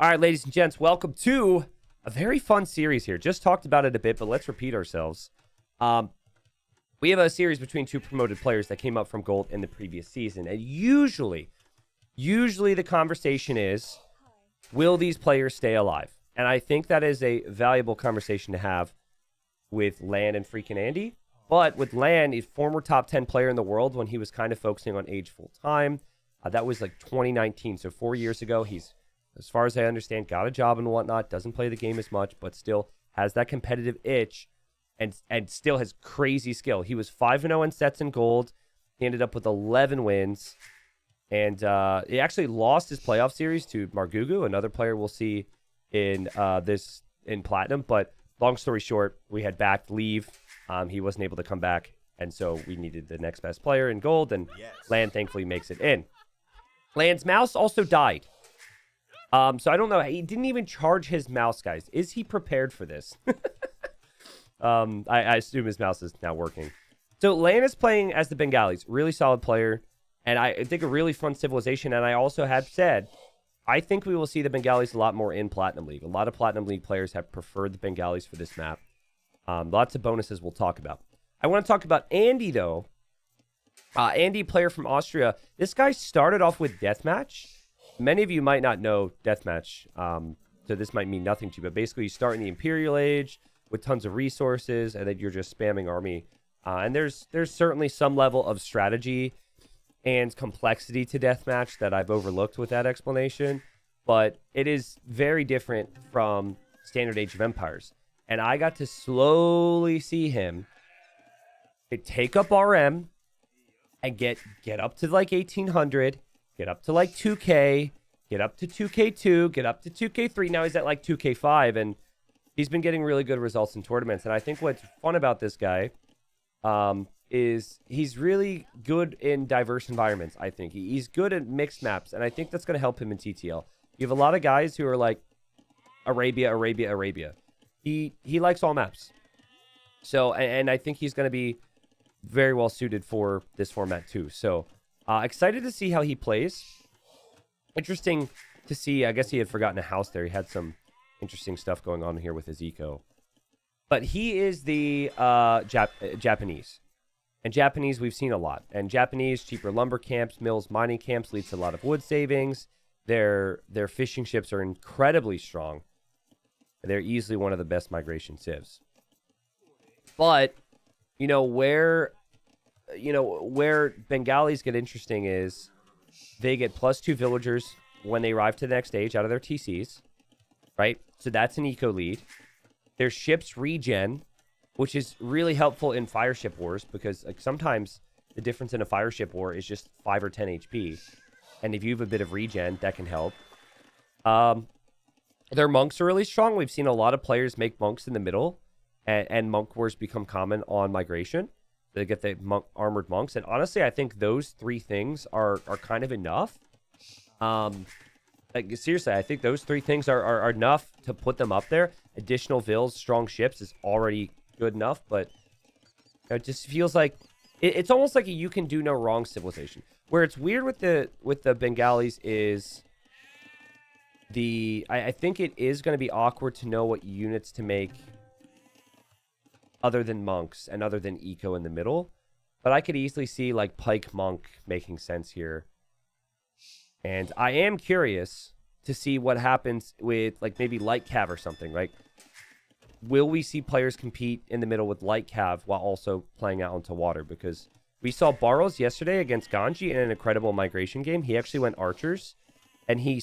All right, ladies and gents, welcome to a very fun series here. Just talked about it a bit, but let's repeat ourselves. We have a series between two promoted players that came up from gold in the previous season. And usually the conversation is, will these players stay alive? And I think that is a valuable conversation to have with LaaaaaN and FreakinAndy. But with LaaaaaN, he's former top 10 player in the world when he was kind of focusing on age full time. That was like 2019, so 4 years ago. He's, as far as I understand, got a job and whatnot, doesn't play the game as much, but still has that competitive itch and still has crazy skill. He was 5-0 in sets in gold. He ended up with 11 wins. And he actually lost his playoff series to Margugu, another player we'll see in Platinum. But long story short, we had backed leave. He wasn't able to come back, and so we needed the next best player in gold, and LaaaaaN thankfully makes it in. LaaaAN's mouse also died. So I don't know. He didn't even charge his mouse, guys. Is he prepared for this? I assume his mouse is now working. So LaaaAN is playing as the Bengalis. Really solid player. And I think a really fun civilization. And I also had said, I think we will see the Bengalis a lot more in Platinum League. A lot of Platinum League players have preferred the Bengalis for this map. Lots of bonuses we'll talk about. I want to talk about Andy, though. Andy, player from Austria. This guy started off with Deathmatch. Many of you might not know Deathmatch, so this might mean nothing to you. But basically, you start in the Imperial Age with tons of resources, and then you're just spamming army. And there's certainly some level of strategy and complexity to Deathmatch that I've overlooked with that explanation. But it is very different from Standard Age of Empires. And I got to slowly see him take up RM and get up to like 1800, get up to like 2K, get up to 2K2, get up to 2K3. Now he's at like 2K5, and he's been getting really good results in tournaments. And I think what's fun about this guy is he's really good in diverse environments, I think. He's good at mixed maps, and I think that's going to help him in TTL. You have a lot of guys who are like Arabia. He likes all maps. So, and I think he's going to be very well suited for this format too. So, excited to see how he plays. Interesting to see. I guess he had forgotten a house there. He had some interesting stuff going on here with his eco. But he is the Japanese. And Japanese, we've seen a lot. And Japanese, cheaper lumber camps, mills, mining camps leads to a lot of wood savings. Their fishing ships are incredibly strong. They're easily one of the best migration civs. But, where Bengalis get interesting is they get +2 villagers when they arrive to the next stage out of their TCs, right? So that's an eco lead. Their ships regen, which is really helpful in fire ship wars because like sometimes the difference in a fire ship war is just 5 or 10 HP. And if you have a bit of regen, that can help. Their monks are really strong. We've seen a lot of players make monks in the middle, and monk wars become common on migration. They get the armored monks, and honestly, I think those three things are kind of enough. Like seriously, I think those three things are enough to put them up there. Additional vills, strong ships is already good enough, but it just feels like it's almost like a you can do no wrong civilization. Where it's weird with the Bengalis is I think it is going to be awkward to know what units to make other than monks and other than eco in the middle. But I could easily see like pike monk making sense here. And I am curious to see what happens with like maybe light cav or something. Like, will we see players compete in the middle with light cav while also playing out into water? Because we saw Barros yesterday against Ganji in an incredible migration game. He actually went archers. And he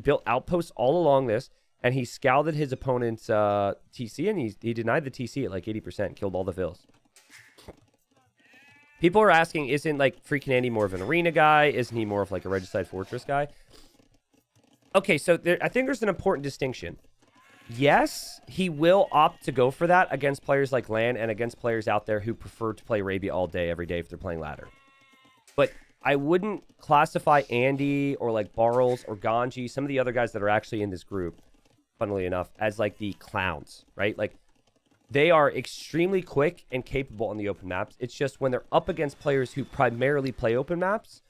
built outposts all along this, and he scouted his opponent's TC, and he denied the TC at like 80%, killed all the vills. People are asking, isn't like FreakinAndy more of an arena guy? Isn't he more of like a Regicide Fortress guy? Okay, so I think there's an important distinction. Yes, he will opt to go for that against players like LaaaaaN and against players out there who prefer to play Arabia all day, every day if they're playing ladder. But I wouldn't classify Andy or like Barles or Ganji, some of the other guys that are actually in this group, funnily enough, as like the clowns, right? Like they are extremely quick and capable on the open maps. It's just when they're up against players who primarily play open maps,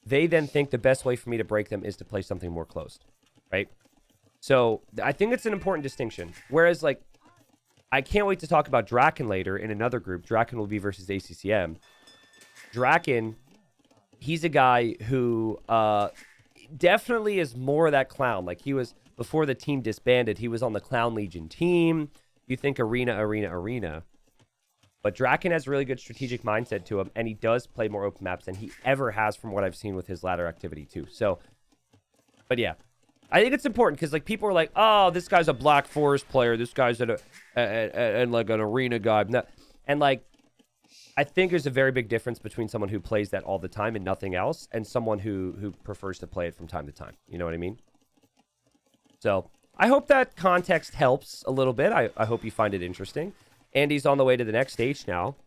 they then think the best way for me to break them is to play something more closed, right? So I think it's an important distinction. Whereas, like, I can't wait to talk about Draken later in another group. Draken will be versus ACCM. Draken, he's a guy who definitely is more that clown. Like, he was, before the team disbanded, he was on the Clown Legion team. You think arena. But Draken has a really good strategic mindset to him, and he does play more open maps than he ever has from what I've seen with his ladder activity, too. So, but yeah. I think it's important because, like, people are like, oh, this guy's a Black Forest player. This guy's like an arena guy. And, like, I think there's a very big difference between someone who plays that all the time and nothing else and someone who prefers to play it from time to time. You know what I mean? So I hope that context helps a little bit. I hope you find it interesting. Andy's on the way to the next stage now.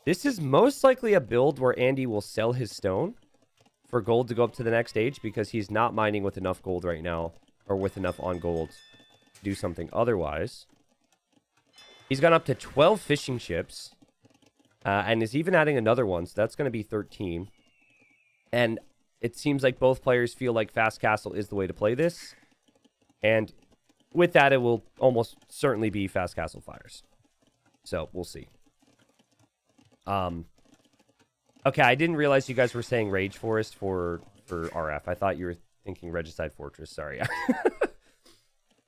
This is most likely a build where Andy will sell his stone for gold to go up to the next stage because he's not mining with enough gold right now or with enough on gold to do something otherwise. He's gone up to 12 fishing ships and is even adding another one, so that's going to be 13. And it seems like both players feel like Fast Castle is the way to play this. And with that, it will almost certainly be Fast Castle Fires. So we'll see. Okay, I didn't realize you guys were saying Rage Forest for RF. I thought you were thinking Regicide Fortress. Sorry.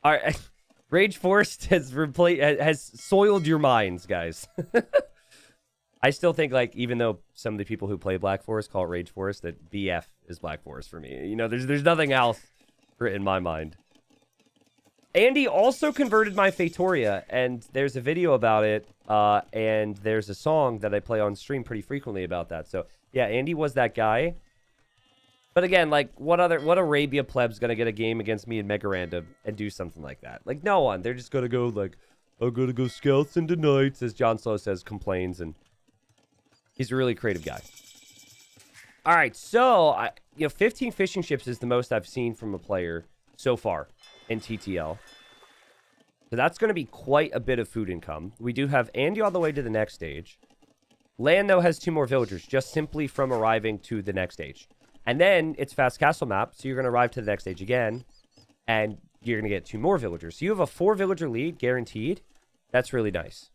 All right, Rage Forest has soiled your minds, guys. I still think, like, even though some of the people who play Black Forest call it Rage Forest, that BF is Black Forest for me. You know, there's nothing else in my mind. Andy also converted my Feitoria, and there's a video about it, and there's a song that I play on stream pretty frequently about that. So, yeah, Andy was that guy. But again, like, what Arabia pleb's gonna get a game against me in Mega Random and do something like that? Like, no one. They're just gonna go, like, I'm gonna go scouts into knights, as John Slow says, complains, and he's a really creative guy. All right, so, 15 fishing ships is the most I've seen from a player so far in TTL. So that's going to be quite a bit of food income. We do have Andy on the way to the next stage. LaaaaaN, though, has 2 more villagers, just simply from arriving to the next stage. And then it's Fast Castle map, so you're going to arrive to the next stage again, and you're going to get 2 more villagers. So you have a 4-villager lead, guaranteed. That's really nice.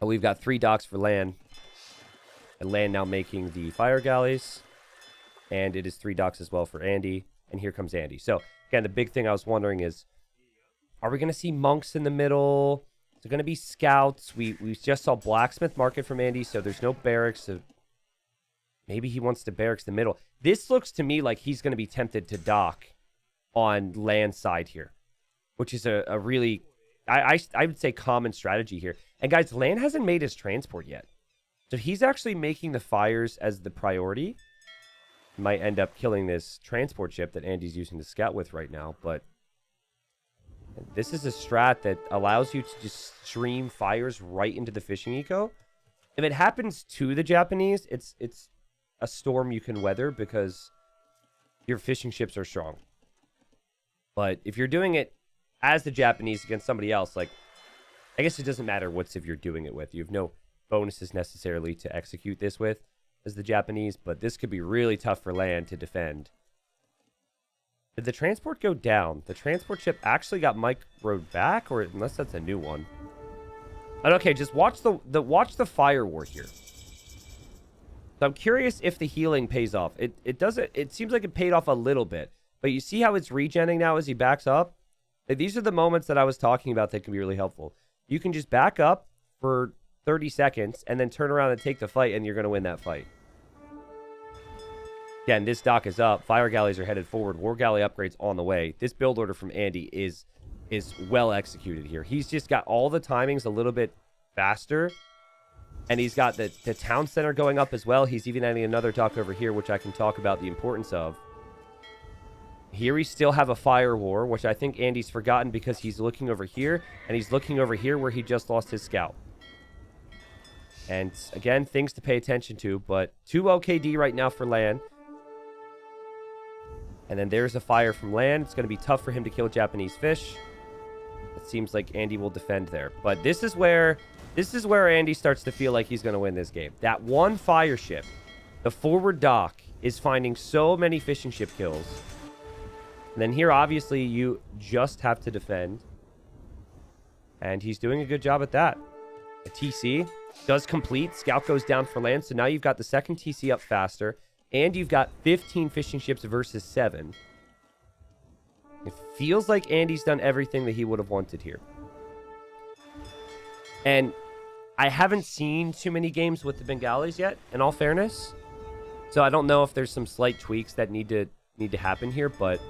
And we've got 3 docks for LaaaaaN. And LaaaaaN now making the fire galleys. And it is 3 docks as well for Andy. And here comes Andy. So, again, the big thing I was wondering is, are we going to see monks in the middle? Is it going to be scouts? We just saw blacksmith market from Andy, so there's no barracks. So maybe he wants to barracks the middle. This looks to me like he's going to be tempted to dock on LaaaAN's side here, which is a really, I would say, common strategy here. And guys, LaaaAN hasn't made his transport yet. So he's actually making the fires as the priority. Might end up killing this transport ship that Andy's using to scout with right now, but this is a strat that allows you to just stream fires right into the fishing eco. If it happens to the Japanese, it's a storm you can weather because your fishing ships are strong. But if you're doing it as the Japanese against somebody else, like, I guess it doesn't matter what civ you're doing it with. You have no bonuses necessarily to execute this with as the Japanese, but this could be really tough for LaaaAN to defend. Did the transport go down? The transport ship actually got microed back, or unless that's a new one. And okay, just watch the fire war here. So I'm curious if the healing pays off. It doesn't. It seems like it paid off a little bit, but you see how it's regenning now as he backs up. These are the moments that I was talking about that can be really helpful. You can just back up for 30 seconds and then turn around and take the fight, and you're going to win that fight. Again, this dock is up. Fire galleys are headed forward. War galley upgrades on the way. This build order from Andy is well executed here. He's just got all the timings a little bit faster, and he's got the town center going up as well. He's even adding another dock over here, which I can talk about the importance of. Here we still have a fire war, which I think Andy's forgotten because he's looking over here, and he's looking over here where he just lost his scout. And again, things to pay attention to, but 2 OKD right now for LaaaAN. And then there's a fire from LaaaAN. It's going to be tough for him to kill Japanese fish. It seems like Andy will defend there. But this is where Andy starts to feel like he's going to win this game. That one fire ship, the forward dock, is finding so many fishing ship kills. And then here, obviously, you just have to defend. And he's doing a good job at that. A TC does complete. Scout goes down for land. So now you've got the second TC up faster. And you've got 15 fishing ships versus 7. It feels like Andy's done everything that he would have wanted here. And I haven't seen too many games with the Bengalis yet, in all fairness. So I don't know if there's some slight tweaks that need to happen here. But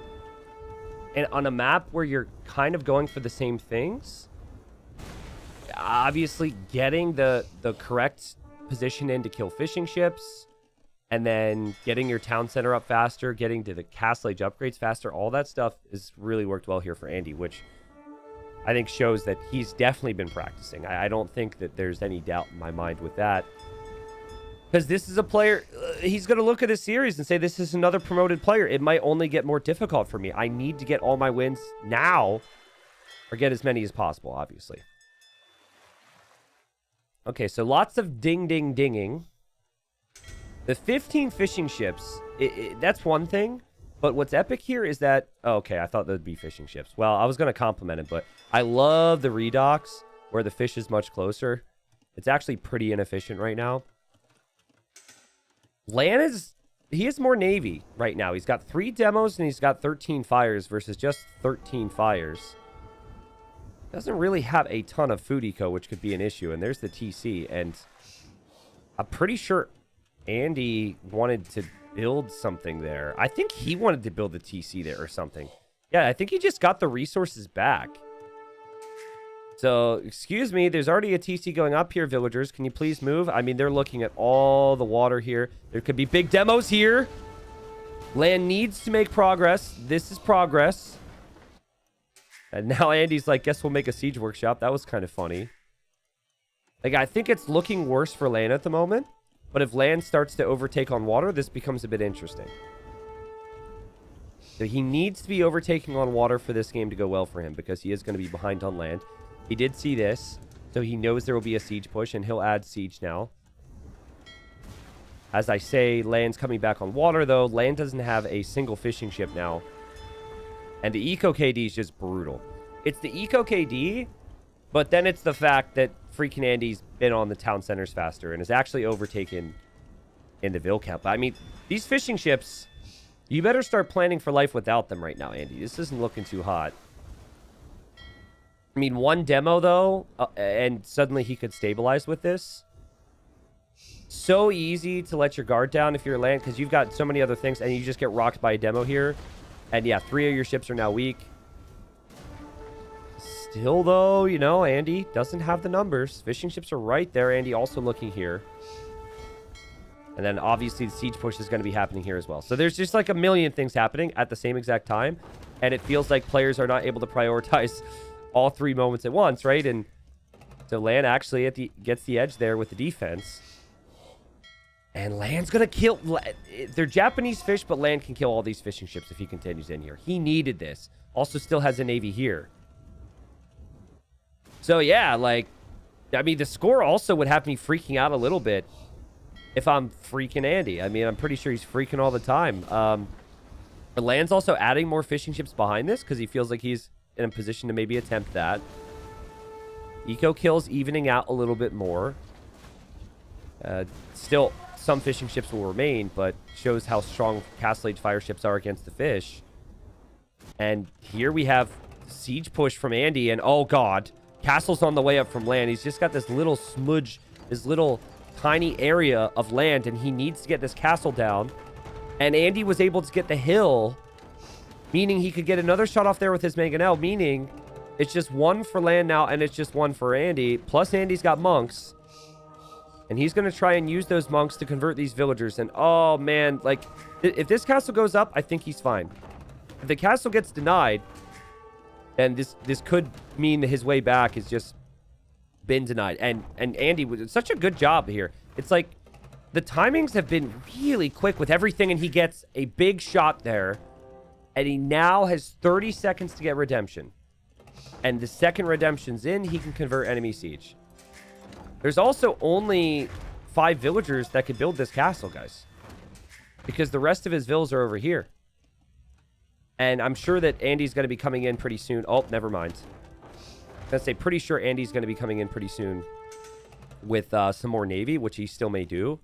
on a map where you're kind of going for the same things, obviously getting the correct position in to kill fishing ships, and then getting your town center up faster, getting to the castle age upgrades faster, all that stuff has really worked well here for Andy, which I think shows that he's definitely been practicing. I don't think that there's any doubt in my mind with that. Because this is a player, he's going to look at his series and say, this is another promoted player. It might only get more difficult for me. I need to get all my wins now, or get as many as possible, obviously. Okay, so lots of ding-ding-dinging. The 15 fishing ships, that's one thing. But what's epic here is that... Oh, okay, I thought that would be fishing ships. Well, I was going to compliment it, but I love the redocks where the fish is much closer. It's actually pretty inefficient right now. LaaaaaN is... He is more Navy right now. He's got 3 demos and he's got 13 fires versus just 13 fires. Doesn't really have a ton of food eco, which could be an issue. And there's the TC. And I'm pretty sure Andy wanted to build something there. I think he wanted to build the TC there or something. Yeah, I think he just got the resources back. So, excuse me, there's already a TC going up here, villagers. Can you please move? I mean, they're looking at all the water here. There could be big demos here. LaaaaaN needs to make progress. This is progress. And now Andy's like, guess we'll make a siege workshop. That was kind of funny. Like, I think it's looking worse for LaaaaaN at the moment. But if LaaaaaN starts to overtake on water, this becomes a bit interesting. So he needs to be overtaking on water for this game to go well for him, because he is going to be behind on land. He did see this, so he knows there will be a siege push, and he'll add siege now. As I say, LaaaAN's coming back on water, though. LaaaAN doesn't have a single fishing ship now. And the Eco KD is just brutal. It's the Eco KD, but then it's the fact that FreakinAndy's been on the town centers faster and is actually overtaken in the Vil camp. I mean, these fishing ships, you better start planning for life without them right now, Andy. This isn't looking too hot. I mean, one demo, though, and suddenly he could stabilize with this. So easy to let your guard down if you're LaaaaaN, because you've got so many other things, and you just get rocked by a demo here. And yeah, 3 of your ships are now weak. Still, though, you know, Andy doesn't have the numbers. Fishing ships are right there. Andy also looking here. And then, obviously, the siege push is going to be happening here as well. So there's just, like, a million things happening at the same exact time. And it feels like players are not able to prioritize all 3 moments at once, right? And so LaaaaaN actually gets the edge there with the defense. And LaaaAN's going to kill... They're Japanese fish, but LaaaAN can kill all these fishing ships if he continues in here. He needed this. Also still has a navy here. So, yeah, like... I mean, the score also would have me freaking out a little bit if I'm FreakinAndy. I mean, I'm pretty sure he's freaking all the time. But LaaaAN's also adding more fishing ships behind this because he feels like he's in a position to maybe attempt that. Eco kills evening out a little bit more. Still... Some fishing ships will remain, but shows how strong Castle Age fire ships are against the fish. And here we have siege push from Andy, and oh god, Castle's on the way up from land. He's just got this little smudge, this little tiny area of land, and he needs to get this castle down. And Andy was able to get the hill, meaning he could get another shot off there with his Mangonel, meaning it's just 1 for land now, and it's just 1 for Andy. Plus Andy's got monks. And he's going to try and use those monks to convert these villagers. And, oh, man, like, if this castle goes up, I think he's fine. If the castle gets denied, then this could mean that his way back has just been denied. And Andy was such a good job here. It's like the timings have been really quick with everything, and he gets a big shot there. And he now has 30 seconds to get redemption. And the second redemption's in, he can convert enemy siege. There's also only 5 villagers that could build this castle, guys. Because the rest of his villas are over here. And I'm sure that Andy's going to be coming in pretty soon. Oh, never mind. I'm going to say pretty sure Andy's going to be coming in pretty soon with some more Navy, which he still may do.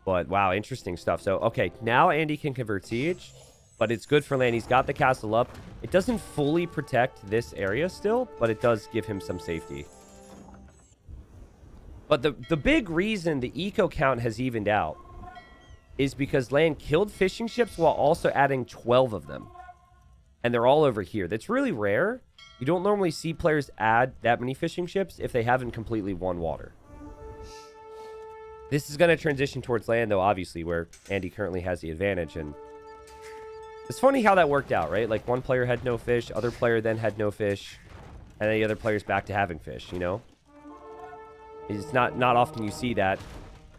But, wow, interesting stuff. So, okay, now Andy can convert siege, but it's good for land. He's got the castle up. It doesn't fully protect this area still, but it does give him some safety. But the big reason the eco count has evened out is because land killed fishing ships while also adding 12 of them. And they're all over here. That's really rare. You don't normally see players add that many fishing ships if they haven't completely won water. This is going to transition towards land, though, obviously, where Andy currently has the advantage. And it's funny how that worked out, right? Like, one player had no fish, other player then had no fish, and then the other player's back to having fish, you know? It's not often you see that.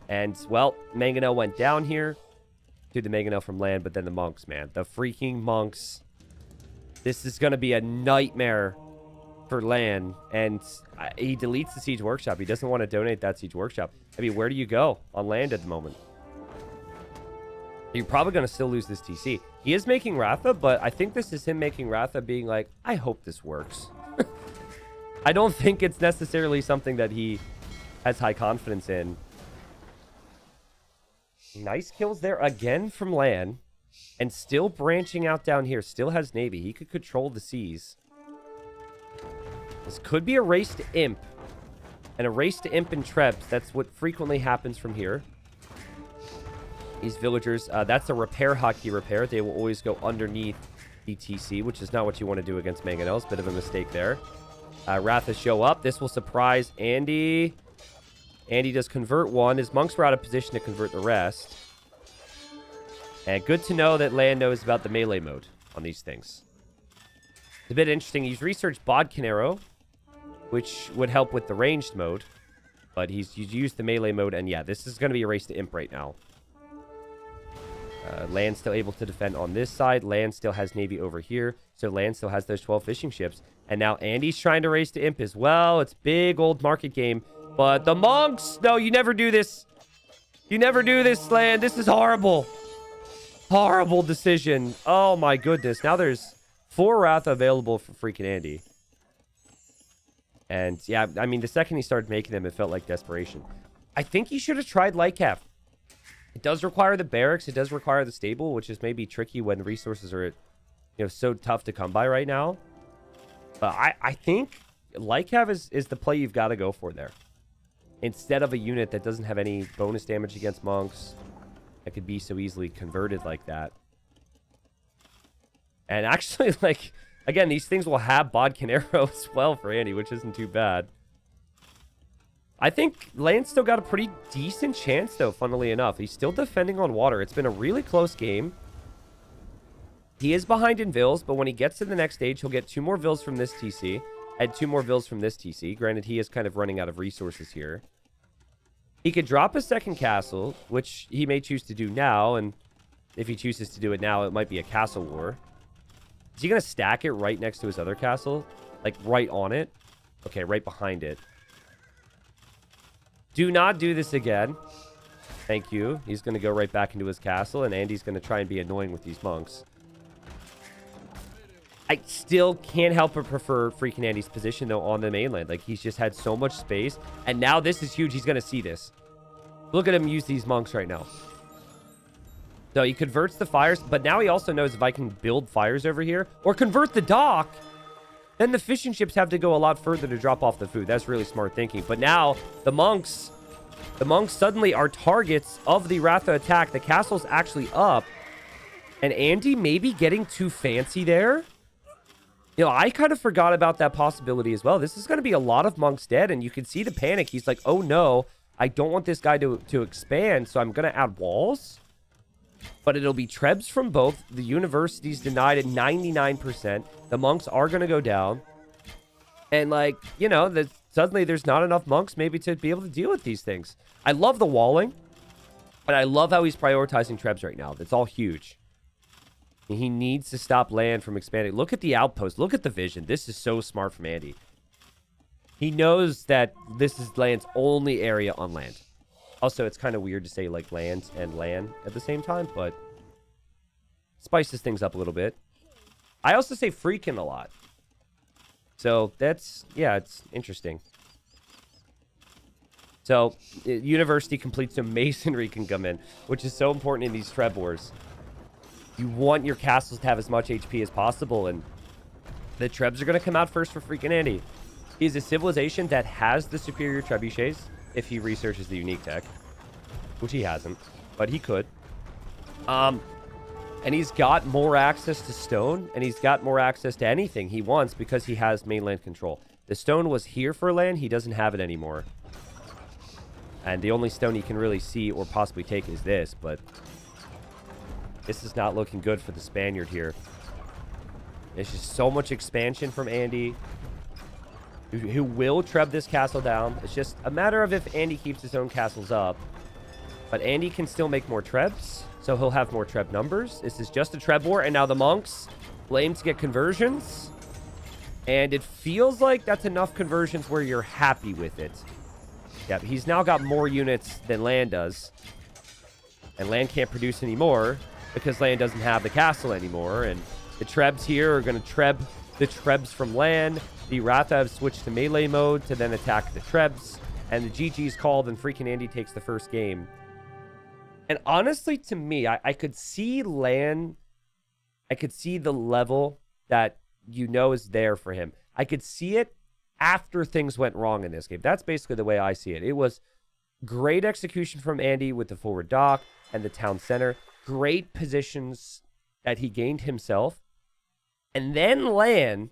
And, well, Mangonel went down here to the Mangonel from land, but then the monks, man. The freaking monks. This is going to be a nightmare for land. And he deletes the Siege Workshop. He doesn't want to donate that Siege Workshop. I mean, where do you go on land at the moment? You're probably going to still lose this TC. He is making Ratha, but I think this is him making Ratha being like, I hope this works. I don't think it's necessarily something that he has high confidence in. Nice kills there again from land. And still branching out down here. Still has Navy. He could control the seas. This could be a race to Imp. And a race to Imp and Trebs. That's what frequently happens from here. These villagers, that's a repair hotkey repair. They will always go underneath the TC, which is not what you want to do against Mangonels. Bit of a mistake there. Ratha show up. This will surprise Andy. Andy does convert one. His monks were out of position to convert the rest. And good to know that land knows about the melee mode on these things. It's a bit interesting. He's researched Bodkin Arrow, which would help with the ranged mode. But he's used the melee mode. And yeah, this is going to be a race to Imp right now. Land still able to defend on this side. Land still has Navy over here. So Land still has those 12 fishing ships. And now Andy's trying to race to Imp as well. It's big old market game. But the monks! No, you never do this. You never do this, Land. This is horrible. Horrible decision. Oh my goodness. Now there's 4 Ratha available for FreakinAndy. And yeah, I mean, the second he started making them, it felt like desperation. I think he should have tried Lightcap. It does require the barracks. It does require the stable, which is maybe tricky when resources are, so tough to come by right now. But I think Lightcap is the play you've got to go for there. Instead of a unit that doesn't have any bonus damage against monks, that could be so easily converted like that. And actually, like, again, these things will have Bodkin Arrow as well for Andy, which isn't too bad. I think Land's still got a pretty decent chance, though, funnily enough. He's still defending on water. It's been a really close game. He is behind in Vills, but when he gets to the next stage, he'll get 2 more Vills from this TC. And 2 more Vills from this TC. Granted, he is kind of running out of resources here. He could drop a second castle, which he may choose to do now. And if he chooses to do it now, it might be a castle war. Is he going to stack it right next to his other castle? Like, right on it? Okay, right behind it. Do not do this again. Thank you. He's going to go right back into his castle, and Andy's going to try and be annoying with these monks. I still can't help but prefer FreakinAndy's position, though, on the mainland. Like, he's just had so much space, and now this is huge. He's going to see this. Look at him use these monks right now. So he converts the fires, but now he also knows if I can build fires over here, or convert the dock, then the fishing ships have to go a lot further to drop off the food. That's really smart thinking. But now, the monks suddenly are targets of the Ratha attack. The castle's actually up. And Andy maybe getting too fancy there. I kind of forgot about that possibility as well. This is going to be a lot of monks dead, and you can see the panic. He's like, oh no, I don't want this guy to expand, so I'm going to add walls. But it'll be Trebs from both. The university's denied at 99%. The monks are going to go down. And, suddenly there's not enough monks maybe to be able to deal with these things. I love the walling. But I love how he's prioritizing Trebs right now. That's all huge. He needs to stop land from expanding. Look at the outpost. Look at the vision. This is so smart from Andy. He knows that this is land's only area on land. Also, it's kind of weird to say, land and land at the same time, but spices things up a little bit. I also say freaking a lot. So that's, yeah, it's interesting. So university completes so masonry can come in, which is so important in these Treb wars. You want your castles to have as much HP as possible, and the Trebs are going to come out first for FreakinAndy. He's a civilization that has the superior trebuchets if he researches the unique tech, which he hasn't, but he could. And he's got more access to stone, and he's got more access to anything he wants because he has mainland control. The stone was here for land. He doesn't have it anymore. And the only stone he can really see or possibly take is this, but this is not looking good for the Spaniard here. There's just so much expansion from Andy, who will treb this castle down. It's just a matter of if Andy keeps his own castles up. But Andy can still make more trebs, so he'll have more treb numbers. This is just a treb war, and now the monks aim to get conversions. And it feels like that's enough conversions where you're happy with it. Yep, he's now got more units than land does. And land can't produce anymore because land doesn't have the castle anymore. And the trebs here are going to treb the trebs from land. The Ratha have switched to melee mode to then attack the trebs. And the GG's called, and FreakinAndy takes the first game. And honestly, to me, I could see land. I could see the level that you know is there for him. I could see it after things went wrong in this game. That's basically the way I see it. It was great execution from Andy with the forward dock and the town center. Great positions that he gained himself. And then LaaaaaN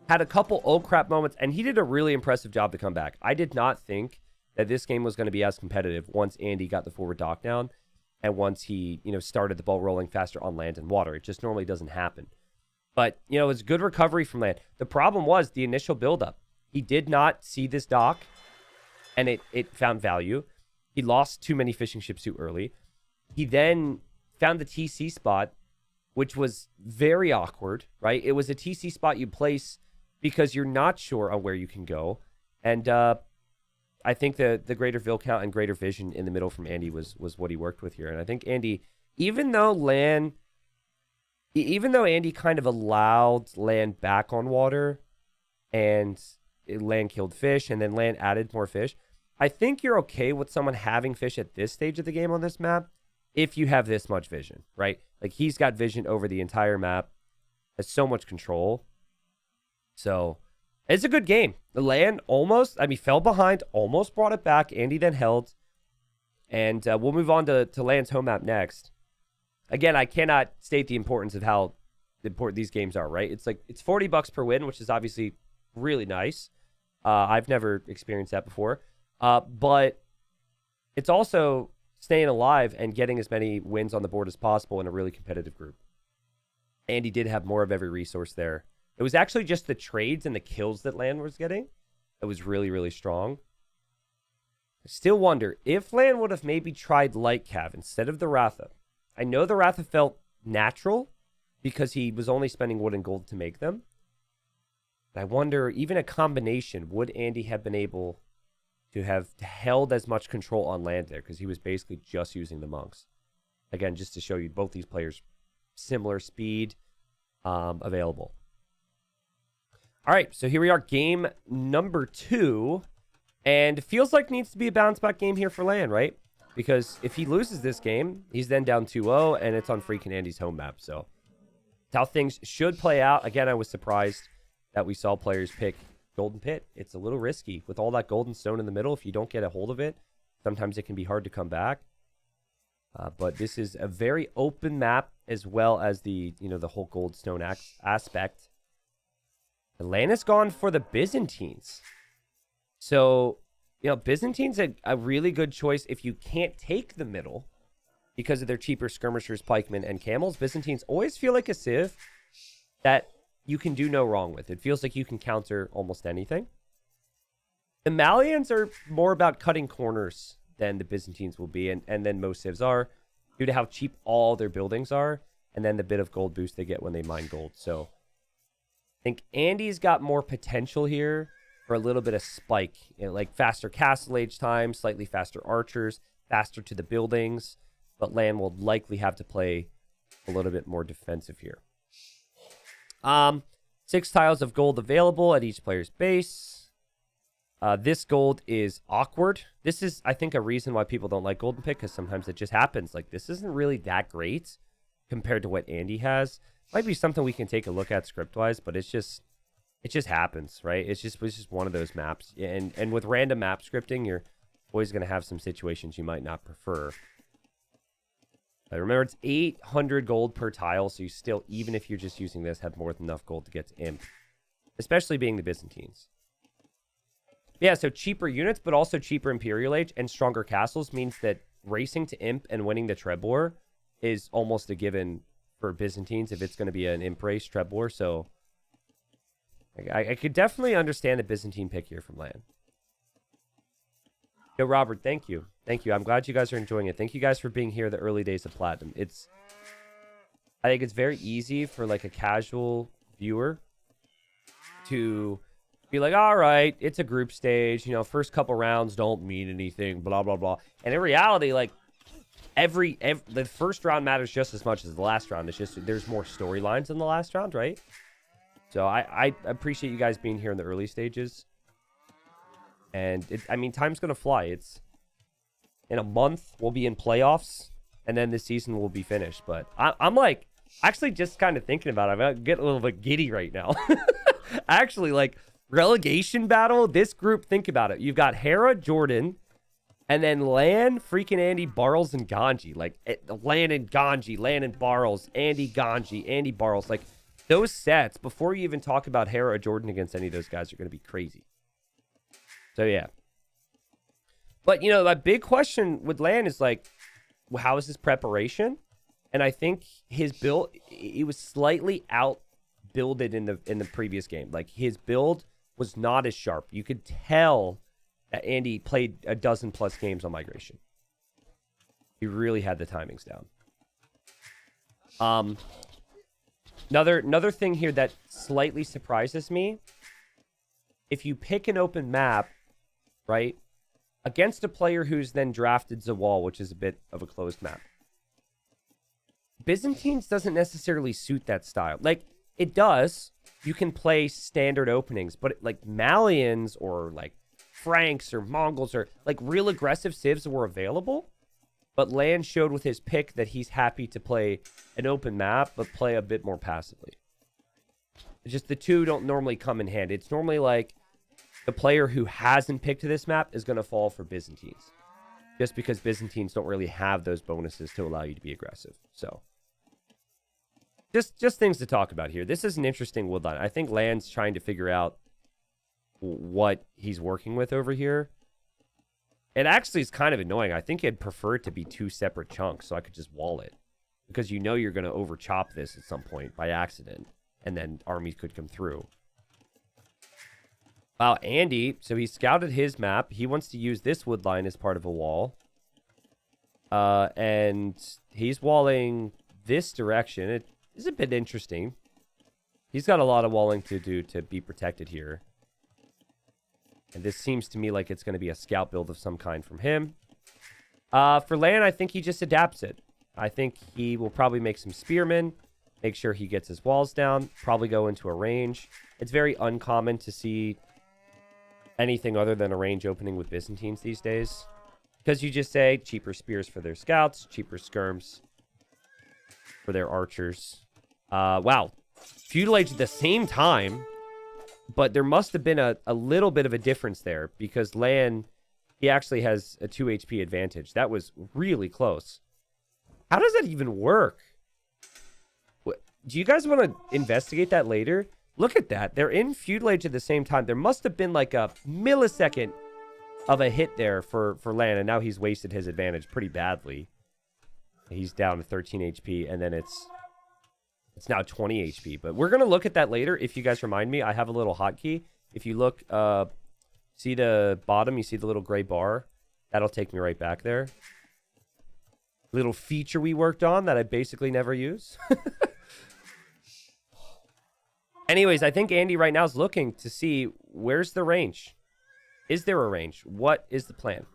had a couple oh crap moments, and he did a really impressive job to come back. I did not think that this game was going to be as competitive once Andy got the forward dock down and once he, started the ball rolling faster on land and water. It just normally doesn't happen. But, it was good recovery from land. The problem was the initial buildup. He did not see this dock, and it found value. He lost too many fishing ships too early. He then found the TC spot, which was very awkward, right? It was a TC spot you place because you're not sure on where you can go. And I think the greater Vil count and greater vision in the middle from Andy was what he worked with here. And I think Andy, even though Andy kind of allowed land back on water and land killed fish and then land added more fish, I think you're okay with someone having fish at this stage of the game on this map if you have this much vision, right? Like, he's got vision over the entire map, has so much control. So it's a good game. The LaaaaaN fell behind, almost brought it back. Andy then held. And we'll move on to LaaaAN's home map next. Again, I cannot state the importance of how important these games are, right? It's $40 per win, which is obviously really nice. I've never experienced that before. But it's also staying alive and getting as many wins on the board as possible in a really competitive group. Andy did have more of every resource there. It was actually just the trades and the kills that LaaaAN was getting that was really, really strong. I still wonder if LaaaAN would have maybe tried Light Cav instead of the Ratha. I know the Ratha felt natural because he was only spending wood and gold to make them. But I wonder, even a combination, would Andy have been able to have held as much control on land there? Because he was basically just using the monks. Again, just to show you both these players, similar speed available. All right, so here we are, game number 2. And it feels like needs to be a bounce back game here for LaaaAN, right? Because if he loses this game, he's then down 2-0, and it's on FreakinAndy's home map. So that's how things should play out. Again, I was surprised that we saw players pick Golden Pit. It's a little risky with all that golden stone in the middle. If you don't get a hold of it, sometimes it can be hard to come back. But this is a very open map, as well as the the whole gold stone aspect. LaaaAN has gone for the Byzantines. So, Byzantines a really good choice if you can't take the middle because of their cheaper skirmishers, pikemen, and camels. Byzantines always feel like a civ that you can do no wrong with. It feels like you can counter almost anything. The Malians are more about cutting corners than the Byzantines will be, and then most civs are, due to how cheap all their buildings are, and then the bit of gold boost they get when they mine gold. So I think Andy's got more potential here for a little bit of spike, like faster castle age time, slightly faster archers, faster to the buildings, but LaaaAN will likely have to play a little bit more defensive here. 6 tiles of gold available at each player's base. This gold is awkward. This is, I think, a reason why people don't like golden pick, because sometimes it just happens. Like, this isn't really that great compared to what Andy has. Might be something we can take a look at script-wise, but it just happens, right? It's just one of those maps. And with random map scripting, you're always going to have some situations you might not prefer. Remember, it's 800 gold per tile, so you still, even if you're just using this, have more than enough gold to get to Imp. Especially being the Byzantines. Yeah, so cheaper units, but also cheaper Imperial Age and stronger castles means that racing to Imp and winning the Trebor is almost a given for Byzantines if it's going to be an Imp race Trebor. So I could definitely understand the Byzantine pick here from LaaaaaN. Yo, Robert, thank you. Thank you. I'm glad you guys are enjoying it. Thank you guys for being here the early days of Platinum. I think it's very easy for like a casual viewer to be like, all right, it's a group stage. You know, first couple rounds don't mean anything, blah, blah, blah. And in reality, like, the first round matters just as much as the last round. It's just there's more storylines in the last round, right? So I appreciate you guys being here in the early stages. And, I mean, time's going to fly. It's in a month, we'll be in playoffs, and then the season will be finished. But I'm like, actually just kind of thinking about it. I'm getting a little bit giddy right now. Actually, like, relegation battle, this group, think about it. You've got Hera, Jordan, and then LaaaaaN, FreakinAndy, Barles, and Ganji. Like, LaaaaaN and Ganji, LaaaaaN and Barles, Andy, Ganji, Andy, Barles. Like, those sets, before you even talk about Hera or Jordan against any of those guys, are going to be crazy. So, yeah. But, you know, the big question with LaaaaaN is, like, how is his preparation? And I think his build, he was slightly out-builded in the previous game. Like, his build was not as sharp. You could tell that Andy played a dozen-plus games on Migration. He really had the timings down. Another thing here that slightly surprises me, if you pick an open map, right, against a player who's then drafted Zawal, which is a bit of a closed map, Byzantines doesn't necessarily suit that style. Like, it does. You can play standard openings, but like Malians or like Franks or Mongols or like real aggressive civs were available. But LaaaaaN showed with his pick that he's happy to play an open map, but play a bit more passively. It's just the two don't normally come in hand. It's normally like the player who hasn't picked this map is going to fall for Byzantines. Just because Byzantines don't really have those bonuses to allow you to be aggressive. So, just things to talk about here. This is an interesting woodline. I think LaaaAN's trying to figure out what he's working with over here. It actually is kind of annoying. I think I'd prefer it to be 2 separate chunks so I could just wall it. Because you know you're going to over-chop this at some point by accident. And then armies could come through. Wow, Andy, so he scouted his map. He wants to use this wood line as part of a wall. And he's walling this direction. It is a bit interesting. He's got a lot of walling to do to be protected here. And this seems to me like it's going to be a scout build of some kind from him. For LaaaaaN, I think he just adapts it. I think he will probably make some spearmen, make sure he gets his walls down, probably go into a range. It's very uncommon to see anything other than a range opening with Byzantines these days. Because you just say cheaper spears for their scouts, cheaper skirms for their archers. Wow. Feudal Age at the same time, but there must have been a little bit of a difference there because LaaaaaN, he actually has a 2 HP advantage. That was really close. How does that even work? Do you guys want to investigate that later? Look at that. They're in Feudal Age at the same time. There must have been like a millisecond of a hit there for LaaaaaN, and now he's wasted his advantage pretty badly. He's down to 13 HP, and then it's now 20 HP. But we're going to look at that later. If you guys remind me, I have a little hotkey. If you look, see the bottom, you see the little gray bar? That'll take me right back there. Little feature we worked on that I basically never use. Anyways, I think Andy right now is looking to see where's the range. Is there a range? What is the plan?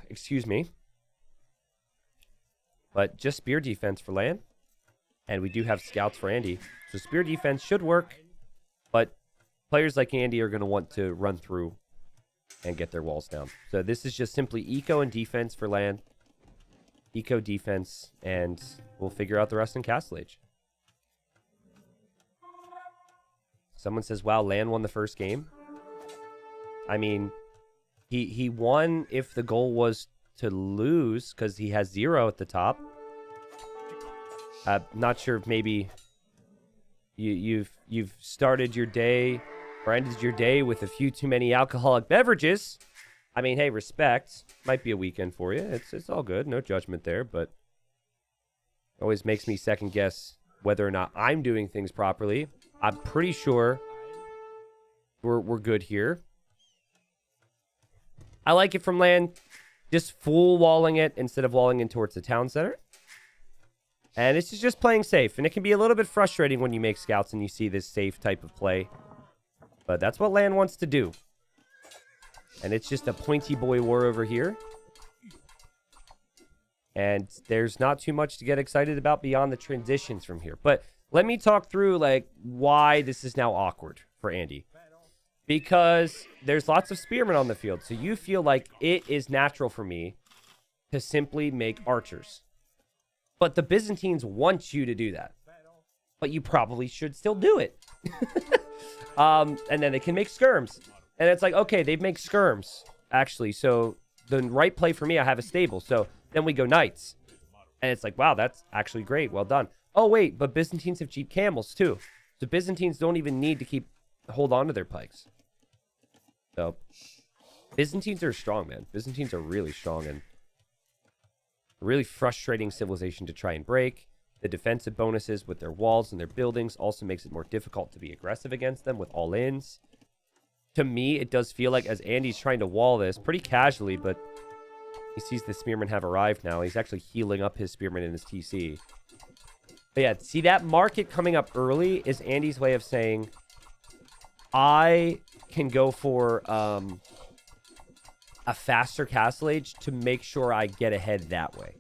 Excuse me. But just spear defense for LaaaN. And we do have scouts for Andy. So spear defense should work. But players like Andy are going to want to run through and get their walls down. So this is just simply eco and defense for LaaaN. Eco defense. And we'll figure out the rest in Castle Age. Someone says, wow, LaaaN won the first game. I mean, he won if the goal was to lose because he has 0 at the top. Not sure if maybe you've started your day or ended your day with a few too many alcoholic beverages. I mean, hey, respect. Might be a weekend for you. It's all good. No judgment there, but it always makes me second guess whether or not I'm doing things properly. I'm pretty sure we're good here. I like it from LaaaN. Just full walling it instead of walling in towards the town center. And this is just playing safe. And it can be a little bit frustrating when you make scouts and you see this safe type of play. But that's what LaaaN wants to do. And it's just a pointy boy war over here. And there's not too much to get excited about beyond the transitions from here. But let me talk through like why this is now awkward for Andy. Because there's lots of spearmen on the field. So you feel like it is natural for me to simply make archers. But the Byzantines want you to do that. But you probably should still do it. And then they can make skirms. And it's like, okay, they make skirms, actually. So the right play for me, I have a stable. So then we go knights. And it's like, wow, that's actually great. Well done. Oh, wait, but Byzantines have cheap camels, too. So Byzantines don't even need to hold on to their pikes. So Byzantines are strong, man. Byzantines are really strong and a really frustrating civilization to try and break. The defensive bonuses with their walls and their buildings also makes it more difficult to be aggressive against them with all-ins. To me, it does feel like as Andy's trying to wall this pretty casually, but he sees the spearmen have arrived now. He's actually healing up his spearmen in his TC. But yeah, see that market coming up early is Andy's way of saying, I can go for a faster Castle Age to make sure I get ahead that way.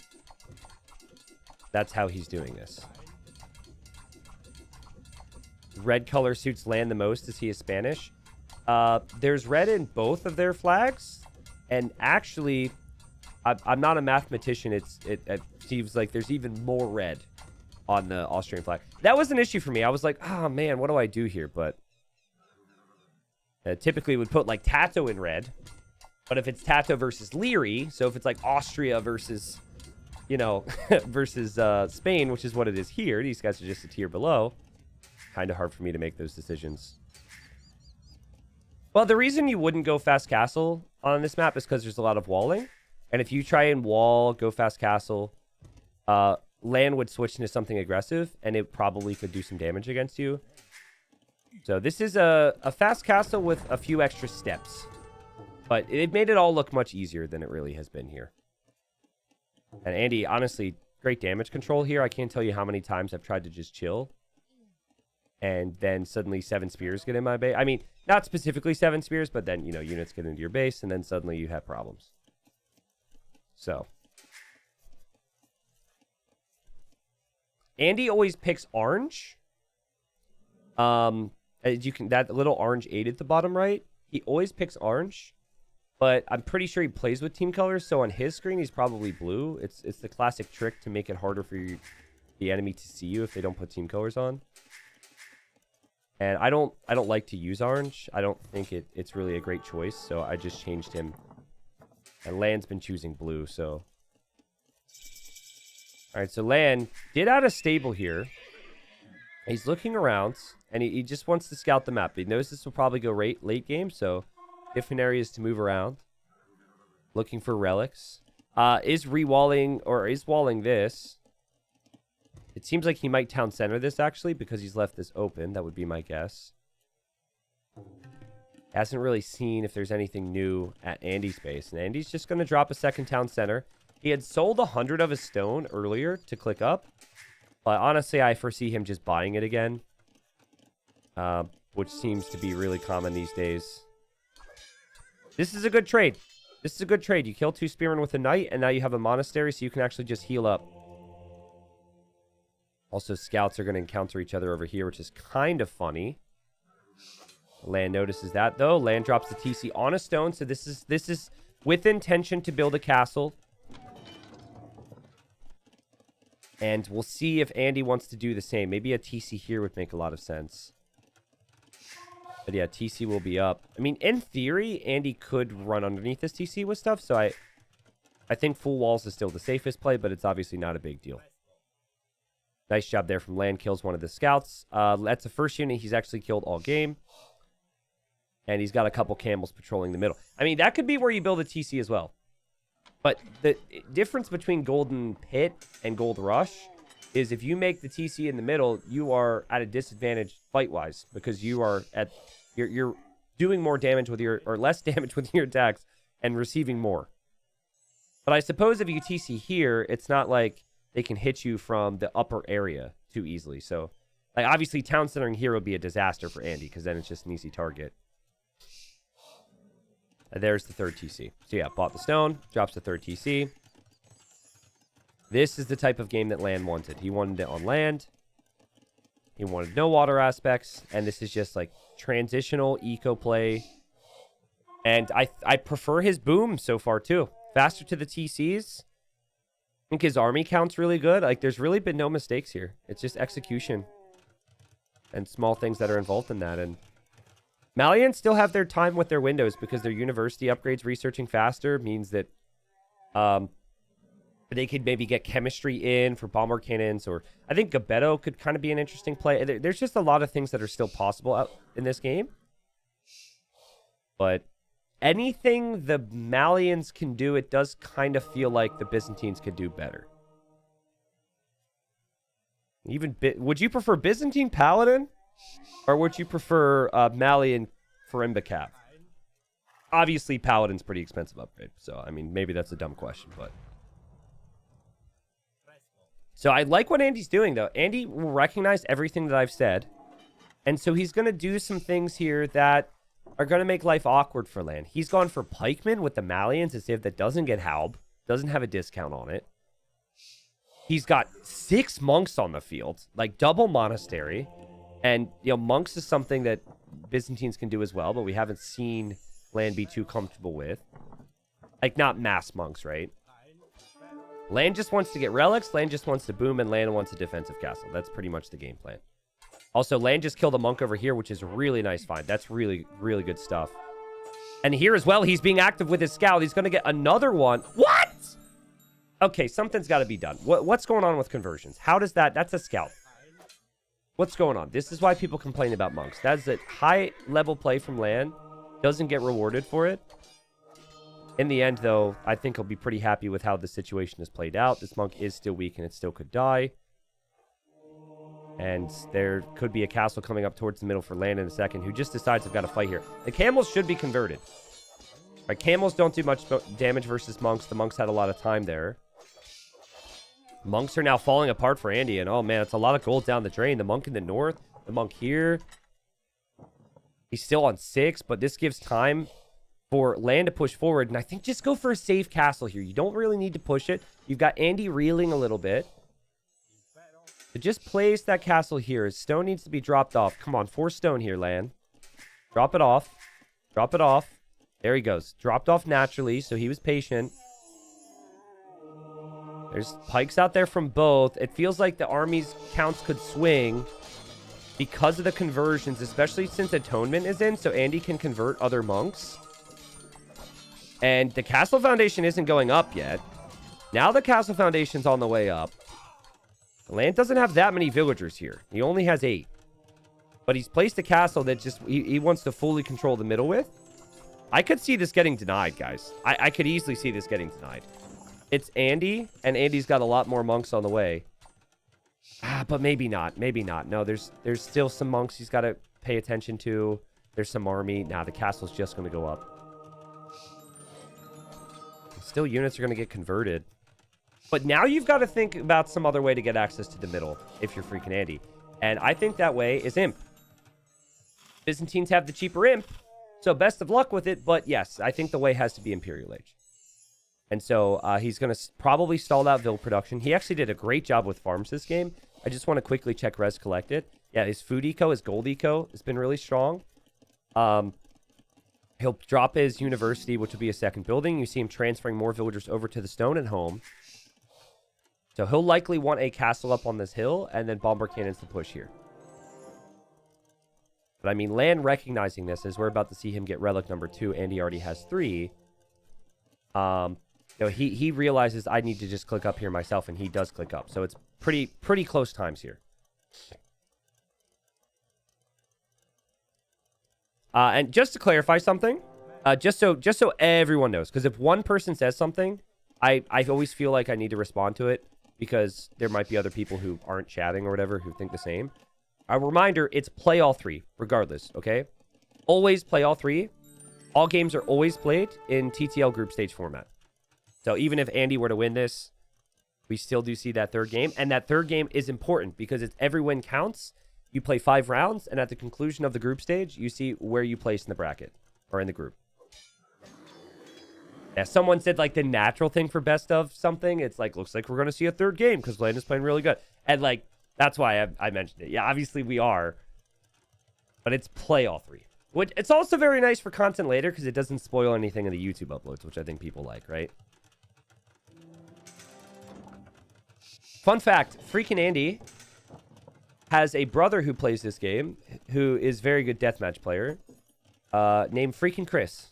That's how he's doing this. Red color suits LaaaN the most. Is he a Spanish? There's red in both of their flags. And actually, I'm not a mathematician. It seems like there's even more red on the Austrian flag. That was an issue for me. I was like, oh man, what do I do here? But typically would put like Tato in red. But if it's Tato versus Leary, so if it's like Austria versus, you know, versus Spain, which is what it is here, these guys are just a tier below. Kind of hard for me to make those decisions. Well, the reason you wouldn't go fast castle on this map is because there's a lot of walling. And if you try and wall, go fast castle, LaaaN would switch into something aggressive, and it probably could do some damage against you. So this is a fast castle with a few extra steps. But it made it all look much easier than it really has been here. And Andy, honestly, great damage control here. I can't tell you how many times I've tried to just chill. And then suddenly 7 spears get in my base. I mean, not specifically 7 spears, but then, you know, units get into your base, and then suddenly you have problems. So. Andy always picks orange. As you can, that little orange 8 at the bottom right, he always picks orange. But I'm pretty sure he plays with team colors, so on his screen he's probably blue. It's the classic trick to make it harder for the enemy to see you if they don't put team colors on. And I don't like to use orange. I don't think it's really a great choice, so I just changed him. And LaaaN's been choosing blue, so. Alright, so LaaaN did add a stable here. He's looking around, and he just wants to scout the map. He knows this will probably go late game, so different areas to move around. Looking for relics. Is rewalling, or is walling this. It seems like he might town center this, actually, because he's left this open. That would be my guess. Hasn't really seen if there's anything new at Andy's base. And Andy's just going to drop a second town center. He had sold 100 of his stone earlier to click up. But honestly, I foresee him just buying it again. Which seems to be really common these days. This is a good trade. This is a good trade. You kill 2 spearmen with a knight, and now you have a monastery, so you can actually just heal up Also, scouts are going to encounter each other over here, which is kind of funny. LaaaN notices that, though. LaaaN drops the TC on a stone, so this is with intention to build a castle. And we'll see if Andy wants to do the same. Maybe a TC here would make a lot of sense. But yeah, TC will be up. I mean, in theory, Andy could run underneath this TC with stuff, so I think full walls is still the safest play, but it's obviously not a big deal. Nice job there from LaaaN. Kills one of the scouts. That's the first unit he's actually killed all game. And he's got a couple camels patrolling the middle. I mean, that could be where you build a TC as well. But the difference between Golden Pit and Gold Rush is if you make the TC in the middle, you are at a disadvantage fight-wise because you are at you're doing more damage with your or less damage with your attacks and receiving more. But I suppose if you TC here, it's not like they can hit you from the upper area too easily. So, like obviously, town centering here would be a disaster for Andy because then it's just an easy target. And there's the third TC. So yeah, bought the stone, drops the third TC. This is the type of game that LaaaN wanted. He wanted it on land. He wanted no water aspects. And this is just like transitional eco play. And I prefer his boom so far too. Faster to the TCs. I think his army count's really good. Like there's really been no mistakes here. It's just execution. And small things that are involved in that. And Malians still have their time with their windows because their university upgrades researching faster means that they could maybe get chemistry in for bomber cannons, or I think Gabetto could kind of be an interesting play. There's just a lot of things that are still possible out in this game. But anything the Malians can do, it does kind of feel like the Byzantines could do better. Even would you prefer Byzantine Paladin? Or would you prefer Malian Farimbacap? Obviously, Paladin's pretty expensive upgrade. So, I mean, maybe that's a dumb question, but... So, I like what Andy's doing, though. Andy will recognize everything that I've said. And so, he's going to do some things here that are going to make life awkward for LaaaN. He's gone for Pikemen with the Malians as if that doesn't get Halb. Doesn't have a discount on it. He's got 6 monks on the field. Like, double monastery. And, you know, monks is something that Byzantines can do as well, but we haven't seen LaaaN be too comfortable with. Like, not mass monks, right? LaaaN just wants to get relics, LaaaN just wants to boom, and LaaaN wants a defensive castle. That's pretty much the game plan. Also, LaaaN just killed a monk over here, which is a really nice find. That's really, really good stuff. And here as well, he's being active with his scout. He's going to get another one. What? Okay, something's got to be done. What's going on with conversions? How does that... That's a scout. What's going on? This is why people complain about monks. That's a high-level play from LaaaN. Doesn't get rewarded for it. In the end, though, I think he'll be pretty happy with how the situation has played out. This monk is still weak, and it still could die. And there could be a castle coming up towards the middle for LaaaN in a second, who just decides they've got to fight here. The camels should be converted. Right, camels don't do much damage versus monks. The monks had a lot of time there. Monks are now falling apart for Andy, and oh man, it's a lot of gold down the drain. The monk in the north, the monk here. He's still on 6, but this gives time for LaaaN to push forward, and I think just go for a safe castle here. You don't really need to push it. You've got Andy reeling a little bit. So just place that castle here. His stone needs to be dropped off. Come on, 4 stone here, LaaaN. Drop it off. Drop it off. There he goes. Dropped off naturally, so he was patient. There's pikes out there from both. It feels like the army's counts could swing because of the conversions, especially since Atonement is in, so Andy can convert other monks. And the castle foundation isn't going up yet. Now the castle foundation's on the way up. LaaaN doesn't have that many villagers here. He only has 8. But he's placed a castle that just he wants to fully control the middle with. I could see this getting denied, guys. I could easily see this getting denied. It's Andy, and Andy's got a lot more monks on the way. But maybe not. Maybe not. No, there's still some monks he's got to pay attention to. There's some army. Nah, the castle's just going to go up. Still, units are going to get converted. But now you've got to think about some other way to get access to the middle if you're FreakinAndy. And I think that way is Imp. Byzantines have the cheaper Imp, so best of luck with it. But yes, I think the way has to be Imperial Age. And so he's going to probably stall out Vil production. He actually did a great job with farms this game. I just want to quickly check res collected. Yeah, his food eco, his gold eco has been really strong. He'll drop his university, which will be a second building. You see him transferring more villagers over to the stone at home. So he'll likely want a castle up on this hill and then bomber cannons to push here. But I mean, LaaaN recognizing this, as we're about to see him get relic number 2, and he already has 3. You know, he realizes I need to just click up here myself, and he does click up. So it's pretty close times here. And just to clarify something, just so everyone knows, because if one person says something, I always feel like I need to respond to it, because there might be other people who aren't chatting or whatever who think the same. A reminder, it's play all 3, regardless, okay? Always play all 3. All games are always played in TTL group stage format. So even if Andy were to win this, we still do see that third game. And that third game is important because it's every win counts. You play 5 rounds, and at the conclusion of the group stage, you see where you place in the bracket or in the group. Yeah, someone said like the natural thing for best of something. It's like, looks like we're going to see a third game because LaaaN is playing really good. And like, that's why I mentioned it. Yeah, obviously we are. But it's play all 3. Which, it's also very nice for content later because it doesn't spoil anything in the YouTube uploads, which I think people like, right? Fun fact, FreakinAndy has a brother who plays this game who is very good deathmatch player named Freakin' Chris.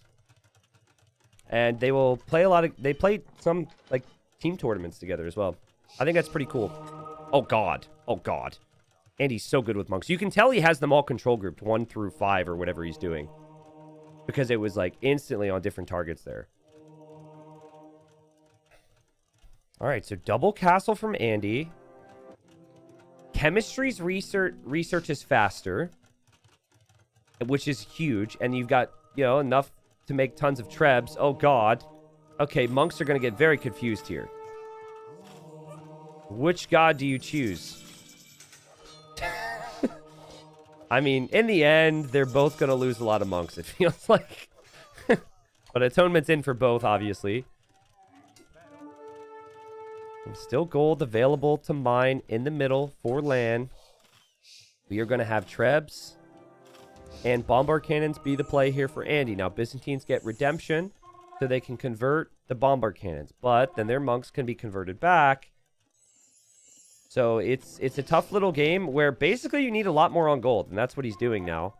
And they will play they play some like team tournaments together as well. I think that's pretty cool. Oh god. Oh god. Andy's so good with monks. You can tell he has them all control grouped 1 through 5 or whatever he's doing. Because it was like instantly on different targets there. Alright, so double castle from Andy. Chemistry's research is faster, which is huge, and you've got, you know, enough to make tons of trebs. Oh god. Okay, monks are going to get very confused here. Which god do you choose? I mean, in the end, they're both going to lose a lot of monks, it feels like. But atonement's in for both, obviously. And still gold available to mine in the middle for LaaaN. We are going to have trebs and bombard cannons be the play here for Andy. Now, Byzantines get redemption, so they can convert the bombard cannons. But then their monks can be converted back. So it's a tough little game where basically you need a lot more on gold, and that's what he's doing now.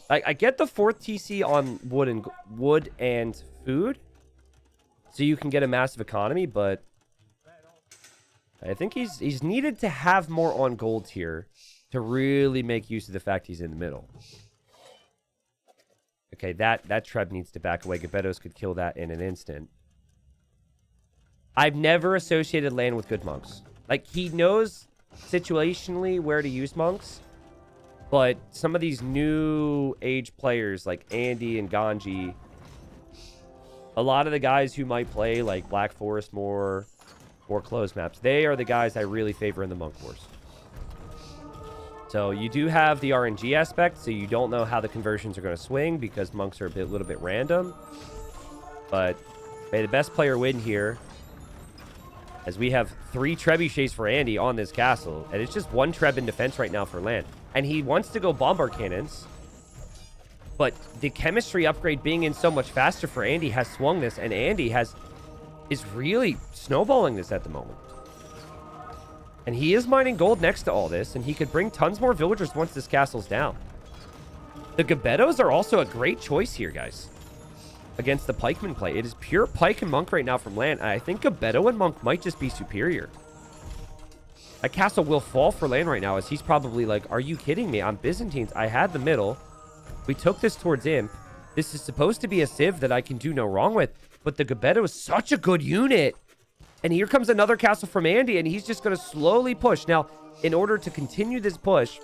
I get the 4th TC on wood and food, so you can get a massive economy, but I think he's needed to have more on gold here to really make use of the fact he's in the middle. Okay, that Treb needs to back away. Gebettos could kill that in an instant. I've never associated LaaaN with good monks. Like, he knows situationally where to use monks, but some of these new age players like Andy and Ganji, a lot of the guys who might play like Black Forest more or closed maps, they are the guys I really favor in the monk wars. So you do have the RNG aspect, so you don't know how the conversions are going to swing because monks are a little bit random. But may the best player win here, as we have 3 trebuchets for Andy on this castle, and it's just 1 treb in defense right now for LaaaN. And he wants to go bombard cannons, but the chemistry upgrade being in so much faster for Andy has swung this, and Andy is really snowballing this at the moment. And he is mining gold next to all this, and he could bring tons more villagers once this castle's down. The Gebettos are also a great choice here, guys, against the pikeman play. It is pure pike and monk right now from LaaaN. I think Gebetto and monk might just be superior. That castle will fall for LaaaN right now, as he's probably like, are you kidding me? I'm Byzantines. I had the middle. We took this towards Imp. This is supposed to be a civ that I can do no wrong with, but the Gebetto is such a good unit. And here comes another castle from Andy, and he's just going to slowly push. Now, in order to continue this push,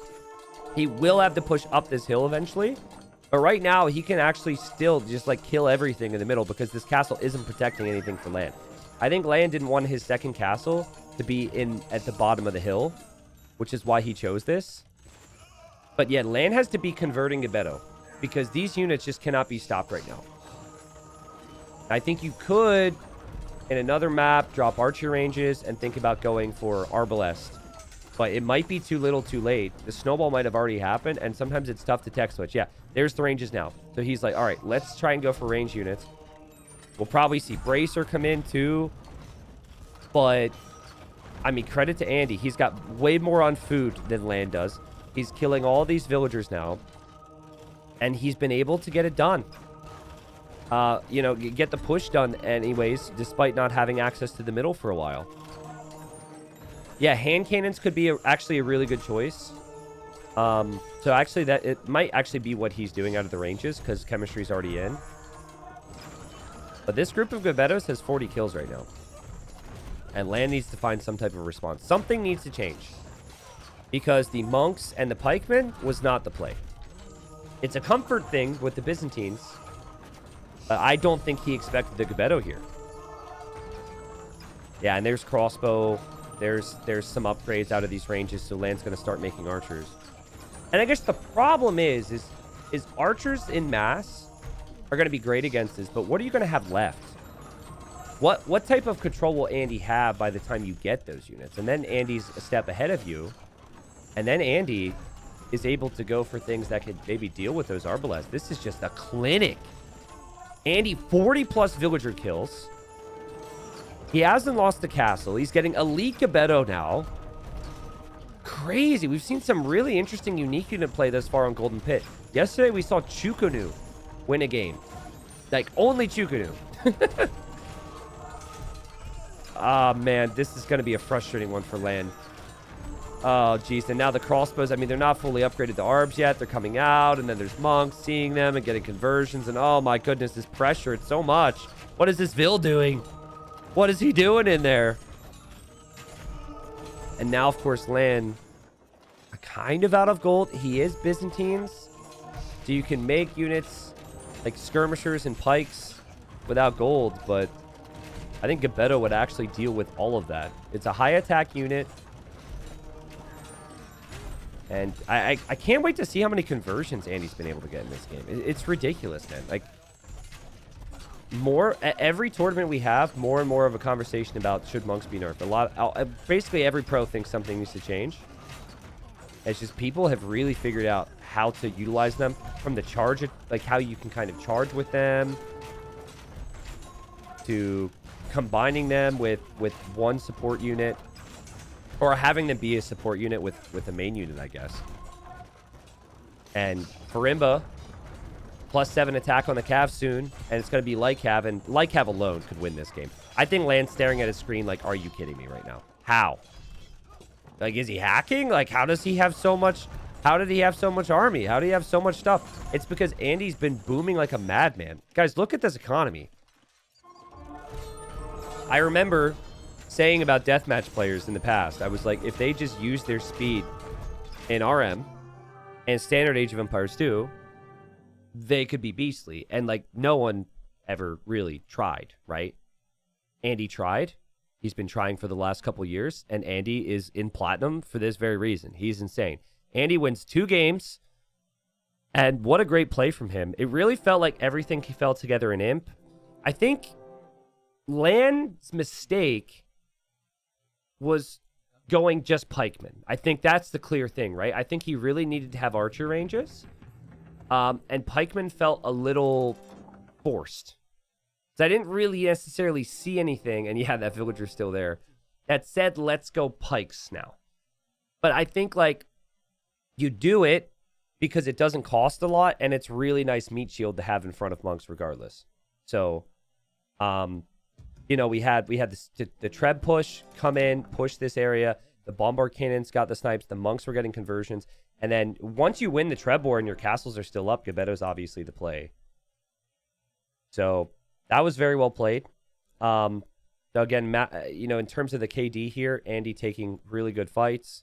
he will have to push up this hill eventually. But right now, he can actually still just, like, kill everything in the middle because this castle isn't protecting anything for LaaaN. I think LaaaN didn't want his second castle to be at the bottom of the hill, which is why he chose this. But yeah, LaaaN has to be converting Gebetto because these units just cannot be stopped right now. I think you could, in another map, drop archer ranges and think about going for Arbalest But it might be too little too late. The snowball might have already happened, and sometimes it's tough to tech switch. Yeah, there's the ranges now. So he's like, all right, let's try and go for range units. We'll probably see Bracer come in too. But, I mean, credit to Andy. He's got way more on food than LaaaN does. He's killing all these villagers now. And he's been able to get it done. You know, get the push done anyways, despite not having access to the middle for a while. Yeah, hand cannons could be actually a really good choice. So actually, that it might actually be what he's doing out of the ranges, because chemistry's already in. But this group of Gebettos has 40 kills right now. And LaaaN needs to find some type of response. Something needs to change. Because the monks and the pikemen was not the play. It's a comfort thing with the Byzantines. I don't think he expected the Gebetto here. Yeah, and there's crossbow. There's some upgrades out of these ranges, so LaaaN's going to start making archers. And I guess the problem is archers in mass are going to be great against this, but what are you going to have left? What type of control will Andy have by the time you get those units? And then Andy's a step ahead of you. And then Andy is able to go for things that could maybe deal with those arbalests. This is just a clinic. Andy, 40+ villager kills. He hasn't lost the castle. He's getting elite Gebetto now. Crazy. We've seen some really interesting unique unit play thus far on Golden Pit. Yesterday, we saw Chukunu win a game. Like, only Chukunu. Ah, man. This is going to be a frustrating one for LaaaN. Oh, geez. And now the crossbows, I mean, they're not fully upgraded to arbs yet. They're coming out, and then there's monks seeing them and getting conversions. And, oh, my goodness, this pressure. It's so much. What is this Vil doing? What is he doing in there? And now, of course, LaaaN kind of out of gold. He is Byzantines. So you can make units like skirmishers and pikes without gold. But I think Gebetto would actually deal with all of that. It's a high attack unit. And I can't wait to see how many conversions Andy's been able to get in this game. It's ridiculous, man. Like, every tournament we have, more and more of a conversation about should monks be nerfed. Basically every pro thinks something needs to change. It's just people have really figured out how to utilize them from the charge, like how you can kind of charge with them, to combining them with one support unit, or having them be a support unit with a main unit, I guess. And Farimba, +7 attack on the Cav soon, and it's going to be Light Cav, and Light Cav alone could win this game. I think LaaaN's staring at his screen like, are you kidding me right now? How? Like, is he hacking? Like, how does he have so much? How did he have so much army? How do you have so much stuff? It's because Andy's been booming like a madman. Guys, look at this economy. I remember saying about deathmatch players in the past, I was like, if they just use their speed in RM and standard Age of Empires 2, they could be beastly. And, like, no one ever really tried, right? Andy tried. He's been trying for the last couple years, and Andy is in platinum for this very reason. He's insane. Andy wins 2 games, and what a great play from him. It really felt like everything fell together in Imp. I think LaaaN's mistake was going just pikemen. I think that's the clear thing, right? I think he really needed to have archer ranges. And pikemen felt a little forced. So I didn't really necessarily see anything. And yeah, that villager's still there. That said, let's go pikes now. But I think, like, you do it because it doesn't cost a lot, and it's really nice meat shield to have in front of monks regardless. So, you know, we had the Treb push come in, push this area. The bombard cannons got the snipes. The monks were getting conversions. And then once you win the Treb war and your castles are still up, Gebetto's obviously the play. So that was very well played. So again, you know, in terms of the KD here, Andy taking really good fights.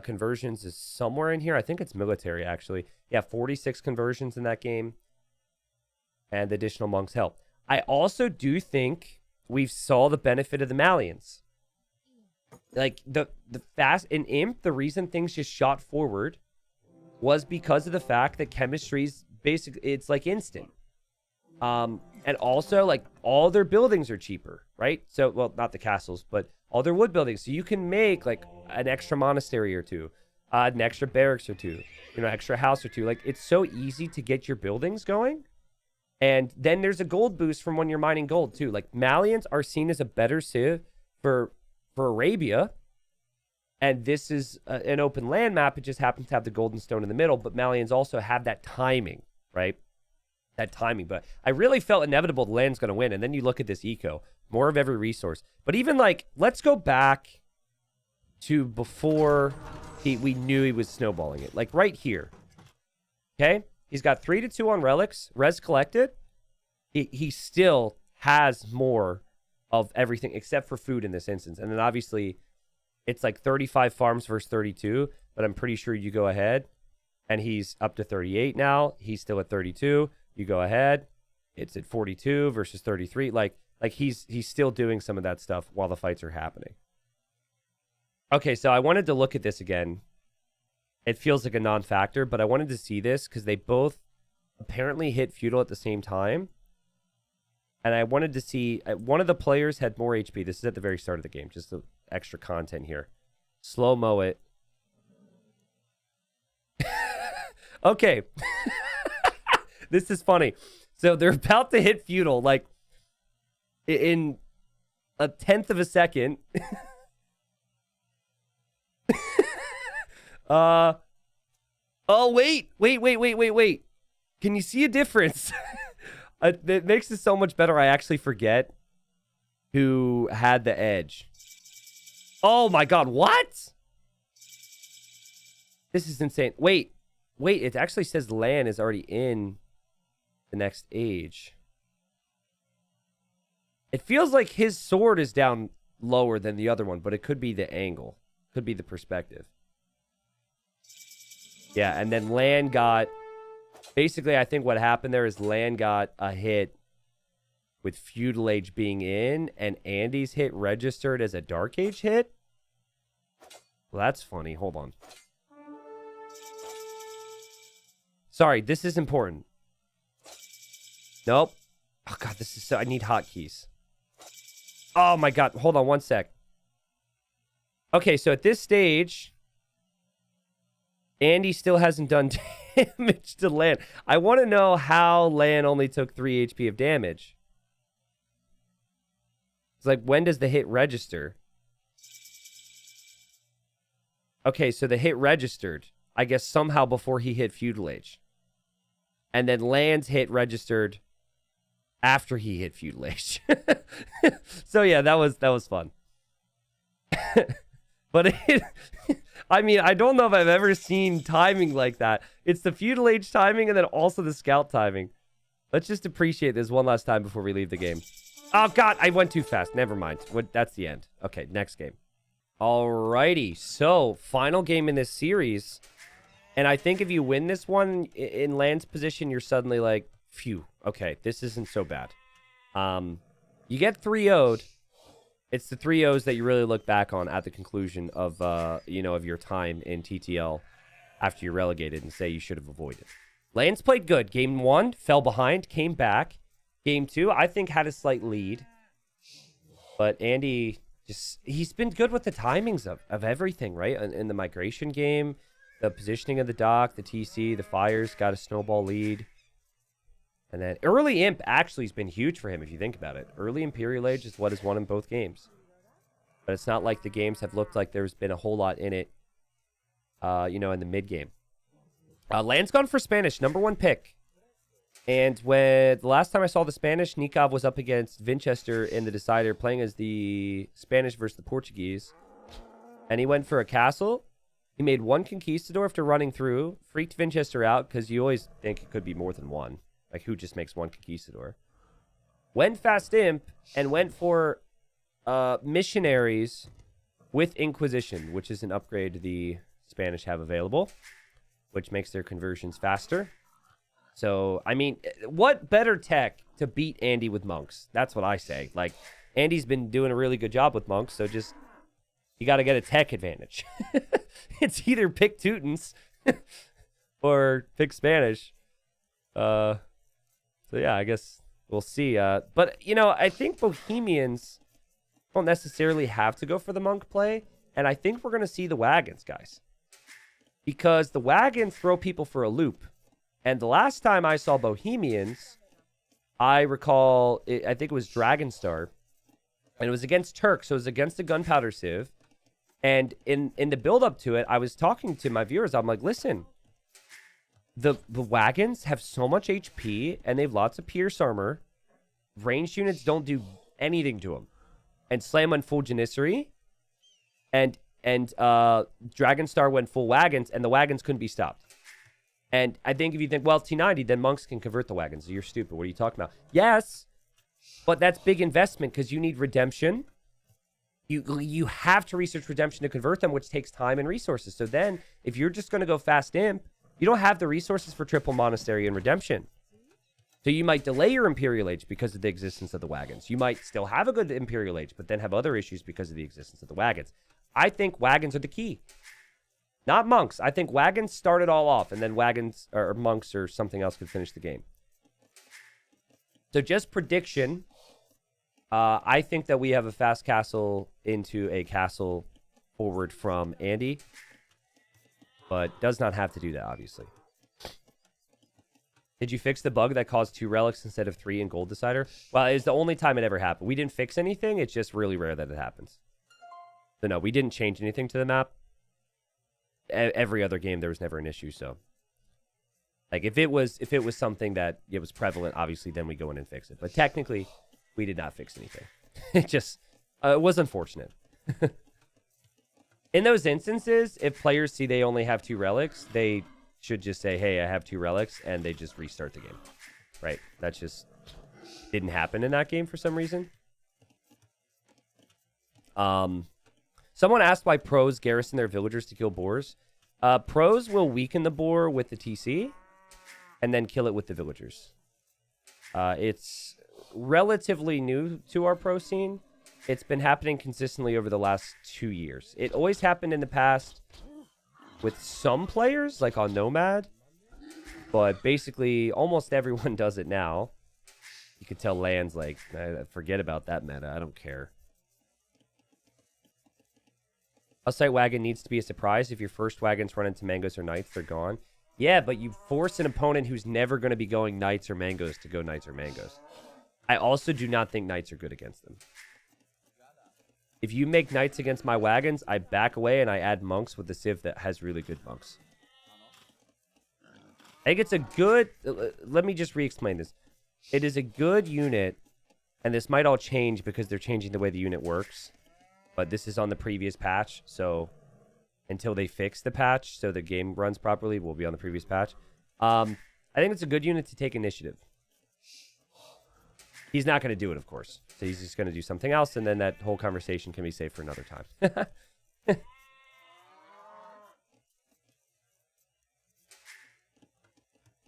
Conversions is somewhere in here. I think it's military, actually. Yeah, 46 conversions in that game. And the additional monks help. I also do think we've saw the benefit of the Malians. Like, the fast in Imp, the reason things just shot forward was because of the fact that chemistry's basically, it's like instant. And also, like, all their buildings are cheaper, right? So, well, not the castles, but all their wood buildings. So you can make, like, an extra monastery or two, an extra barracks or two, extra house or two. Like, it's so easy to get your buildings going. And then there's a gold boost from when you're mining gold too. Like, Malians are seen as a better civ for Arabia. And this is an open land map. It just happens to have the golden stone in the middle. But Malians also have that timing, right? That timing. But I really felt inevitable the land's going to win. And then you look at this eco. More of every resource. But even like, let's go back to before we knew he was snowballing it. Like right here. Okay? He's got 3-2 on relics. Res collected. He still has more of everything except for food in this instance. And then obviously it's like 35 farms versus 32. But I'm pretty sure you go ahead. And he's up to 38 now. He's still at 32. You go ahead. It's at 42 versus 33. Like he's still doing some of that stuff while the fights are happening. Okay, so I wanted to look at this again. It feels like a non-factor, but I wanted to see this because they both apparently hit Feudal at the same time. And I wanted to see, one of the players had more HP. This is at the very start of the game, just the extra content here. Slow-mo it. Okay. This is funny. So they're about to hit Feudal, like, in a 1/10 of a second. Oh, wait. Can you see a difference? It makes it so much better. I actually forget who had the edge. Oh my God, what? This is insane. Wait, it actually says LaaaaaN is already in the next age. It feels like his sword is down lower than the other one, but it could be the angle. Could be the perspective. Yeah, and then LaaaaaN got... Basically, I think what happened there is LaaaaaN got a hit with Feudal Age being in, and Andy's hit registered as a Dark Age hit? Well, that's funny. Hold on. Sorry, this is important. Nope. Oh, God, this is so... I need hotkeys. Oh, my God. Hold on one sec. Okay, so at this stage... Andy still hasn't done damage to LaaaaaN. I want to know how LaaaaaN only took 3 HP of damage. It's like, when does the hit register? Okay, so the hit registered, I guess, somehow before he hit Feudal Age. And then LaaaAN's hit registered after he hit Feudal Age. So, yeah, that was fun. But I mean, I don't know if I've ever seen timing like that. It's the Feudal Age timing and then also the scout timing. Let's just appreciate this one last time before we leave the game. Oh, God, I went too fast. Never mind. That's the end. Okay, next game. Alrighty, so final game in this series. And I think if you win this one in LaaaAN's position, you're suddenly like, phew, okay, this isn't so bad. You get 3-0'd. It's the 3-0s that you really look back on at the conclusion of, of your time in TTL after you're relegated and say you should have avoided. LaaaAN's played good. Game 1, fell behind, came back. Game 2, I think, had a slight lead. But Andy, he's been good with the timings of everything, right? In the migration game, the positioning of the dock, the TC, the fires, got a snowball lead. And then early Imp actually has been huge for him, if you think about it. Early Imperial Age is what has won in both games. But it's not like the games have looked like there's been a whole lot in it, in the mid-game. LaaaAN's gone for Spanish, #1 pick. And when the last time I saw the Spanish, Nikov was up against Winchester in the decider, playing as the Spanish versus the Portuguese. And he went for a castle. He made 1 Conquistador after running through, freaked Winchester out, because you always think it could be more than one. Like, who just makes 1 Conquistador? Went fast Imp and went for missionaries with Inquisition, which is an upgrade the Spanish have available, which makes their conversions faster. So, I mean, what better tech to beat Andy with monks? That's what I say. Like, Andy's been doing a really good job with monks, so just, you got to get a tech advantage. It's either pick Teutons or pick Spanish. So, yeah, I guess we'll see. But, I think Bohemians don't necessarily have to go for the monk play. And I think we're going to see the wagons, guys. Because the wagons throw people for a loop. And the last time I saw Bohemians, I recall, I think it was Dragonstar. And it was against Turks, so it was against the Gunpowder Civ. And in the build-up to it, I was talking to my viewers. I'm like, listen, the wagons have so much HP, and they have lots of pierce armor. Ranged units don't do anything to them. And Slam went full Janissary. And Dragonstar went full wagons, and the wagons couldn't be stopped. And I think if you think, well, T90, then monks can convert the wagons. You're stupid. What are you talking about? Yes, but that's big investment because you need redemption. You have to research redemption to convert them, which takes time and resources. So then, if you're just going to go fast imp, you don't have the resources for triple monastery and redemption. So you might delay your Imperial Age because of the existence of the wagons. You might still have a good Imperial Age, but then have other issues because of the existence of the wagons. I think wagons are the key. Not monks. I think wagons start it all off, and then wagons or monks or something else could finish the game. So just prediction. I think that we have a fast castle into a castle forward from Andy. But does not have to do that, obviously. Did you fix the bug that caused 2 relics instead of 3 in Gold Decider? Well, it's the only time it ever happened. We didn't fix anything. It's just really rare that it happens. So no, we didn't change anything to the map. Every other game, there was never an issue, so. Like, if it was something that it was prevalent, obviously, then we go in and fix it. But technically, we did not fix anything. It just, it was unfortunate. In those instances, if players see they only have 2 relics, they should just say, hey, I have 2 relics, and they just restart the game. Right? That just didn't happen in that game for some reason. Someone asked why pros garrison their villagers to kill boars. Pros will weaken the boar with the TC, and then kill it with the villagers. It's relatively new to our pro scene. It's been happening consistently over the last 2 years. It always happened in the past with some players, like on Nomad. But basically, almost everyone does it now. You can tell LaaaaaN's like, forget about that meta. I don't care. A site wagon needs to be a surprise. If your first wagons run into mangoes or knights, they're gone. Yeah, but you force an opponent who's never going to be going knights or mangoes to go knights or mangoes. I also do not think knights are good against them. If you make knights against my wagons, I back away and I add monks with the civ that has really good monks. I think it's a good... Let me just re-explain this. It is a good unit, and this might all change because they're changing the way the unit works. But this is on the previous patch, so until they fix the patch so the game runs properly, we'll be on the previous patch. I think it's a good unit to take initiative. He's not going to do it, of course. So he's just going to do something else, and then that whole conversation can be saved for another time.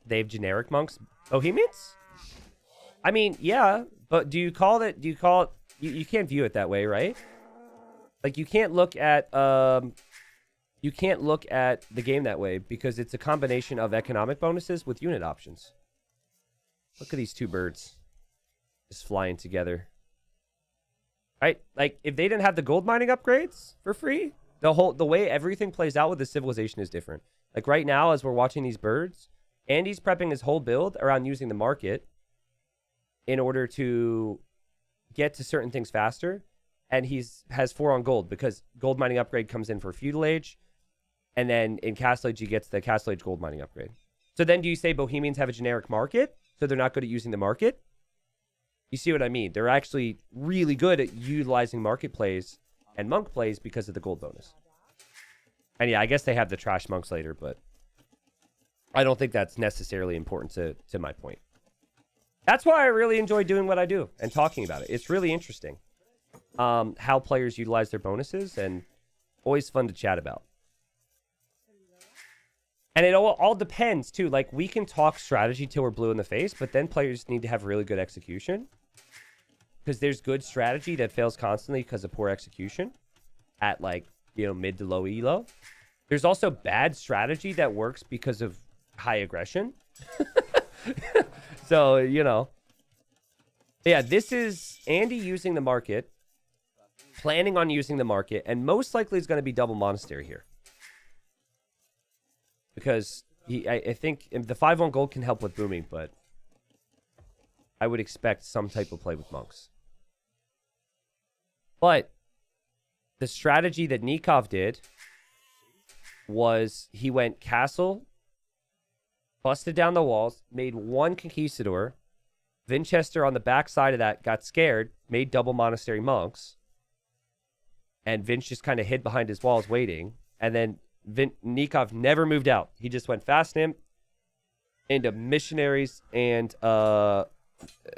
They have generic monks? Bohemians? I mean, yeah, but do you call it... You can't view it that way, right? Like, you can't look at the game that way because it's a combination of economic bonuses with unit options. Look at these 2 birds just flying together. Right? Like, if they didn't have the gold mining upgrades for free, the way everything plays out with the civilization is different. Like, right now, as we're watching these birds, Andy's prepping his whole build around using the market in order to get to certain things faster. And has 4 on gold because gold mining upgrade comes in for Feudal Age. And then in Castle Age, he gets the Castle Age gold mining upgrade. So then do you say Bohemians have a generic market? So they're not good at using the market? You see what I mean? They're actually really good at utilizing market plays and monk plays because of the gold bonus. And yeah, I guess they have the trash monks later, but I don't think that's necessarily important to my point. That's why I really enjoy doing what I do and talking about it. It's really interesting. How players utilize their bonuses, and always fun to chat about. And it all depends, too. Like, we can talk strategy till we're blue in the face, but then players need to have really good execution. Because there's good strategy that fails constantly because of poor execution at, like, mid to low elo. There's also bad strategy that works because of high aggression. So, Yeah, this is Andy using the market planning on using the market, and most likely is going to be double monastery here. Because I think the 5-1 gold can help with booming, but I would expect some type of play with monks. But the strategy that Nikov did was he went castle, busted down the walls, made 1 Conquistador. Winchester on the back side of that got scared, made double monastery monks. And Vince just kind of hid behind his walls waiting. And then Nikov never moved out. He just went fast into missionaries and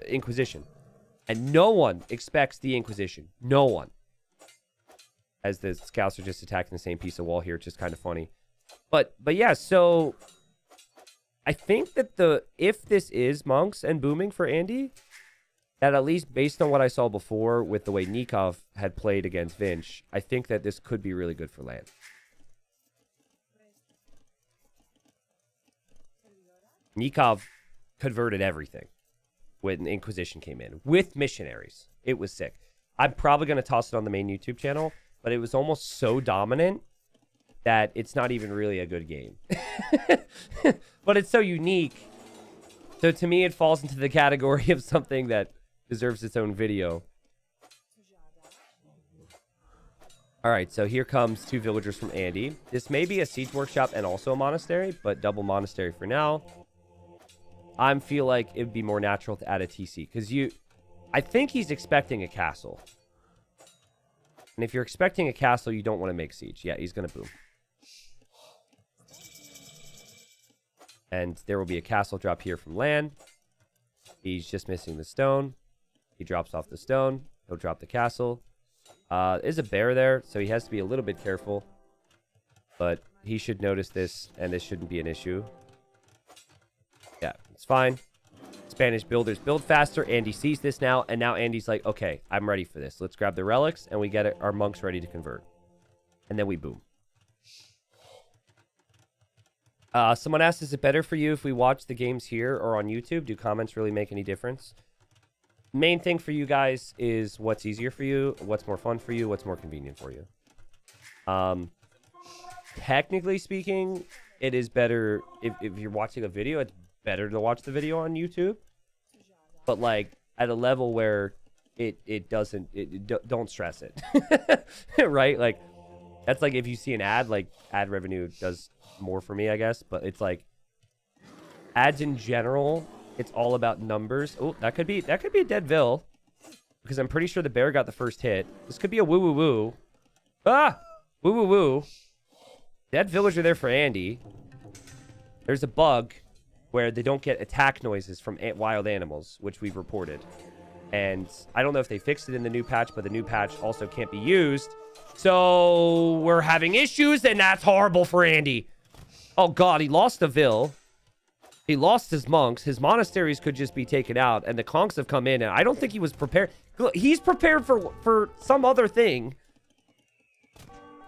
Inquisition. And no one expects the Inquisition. No one. As the scouts are just attacking the same piece of wall here, it's just kind of funny. But yeah, so I think that if this is monks and booming for Andy, that at least based on what I saw before with the way Nikov had played against Vinch, I think that this could be really good for LaaaaaN. Nikov converted everything when Inquisition came in with missionaries. It was sick. I'm probably going to toss it on the main YouTube channel, but it was almost so dominant that it's not even really a good game. But it's so unique. So to me, it falls into the category of something that deserves its own video. All right, so here comes 2 villagers from Andy. This may be a siege workshop and also a monastery, but double monastery for now. I feel like it would be more natural to add a TC because I think he's expecting a castle. And if you're expecting a castle, you don't want to make siege. Yeah, he's going to boom. And there will be a castle drop here from LaaaaaN. He's just missing the stone. He drops off the stone. He'll drop the castle. There's a bear there, so he has to be a little bit careful. But he should notice this, and this shouldn't be an issue. Yeah, it's fine. Spanish builders build faster. Andy sees this now, and now Andy's like, okay, I'm ready for this. Let's grab the relics, and we get our monks ready to convert. And then we boom. Someone asked, is it better for you if we watch the games here or on YouTube? Do comments really make any difference? Main thing for you guys is what's easier for you, what's more fun for you, what's more convenient for you. Technically speaking, it is better if you're watching a video, it's better to watch the video on YouTube. But like at a level where it doesn't, don't stress it. Right? Like that's like if you see an ad, like ad revenue does more for me, I guess. But it's like ads in general, it's all about numbers. Oh, that could be a dead Vil. Because I'm pretty sure the bear got the first hit. This could be a woo-woo-woo. Ah! Woo-woo-woo. Dead villager there for Andy. There's a bug where they don't get attack noises from wild animals, which we've reported. And I don't know if they fixed it in the new patch, but the new patch also can't be used. So we're having issues, and that's horrible for Andy. Oh, God, he lost a Vil. He lost his monks. His monasteries could just be taken out, and the conks have come in, and I don't think he was prepared. He's prepared for some other thing.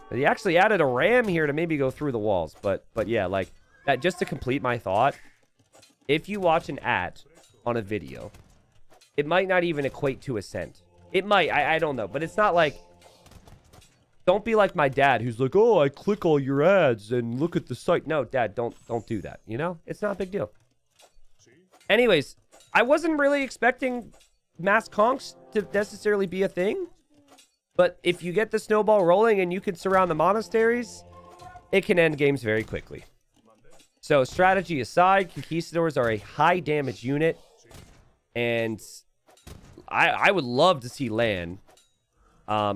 But he actually added a ram here to maybe go through the walls. But yeah, like that. Just to complete my thought, if you watch an ad on a video, it might not even equate to a cent. It might. I don't know, but it's not like. Don't be like my dad, who's like, oh, I click all your ads and look at the site. No, Dad, don't do that. You know, it's not a big deal. Anyways, I wasn't really expecting mass conks to necessarily be a thing. But if you get the snowball rolling and you can surround the monasteries, it can end games very quickly. So strategy aside, Conquistadors are a high damage unit. And I would love to see LaaaaaN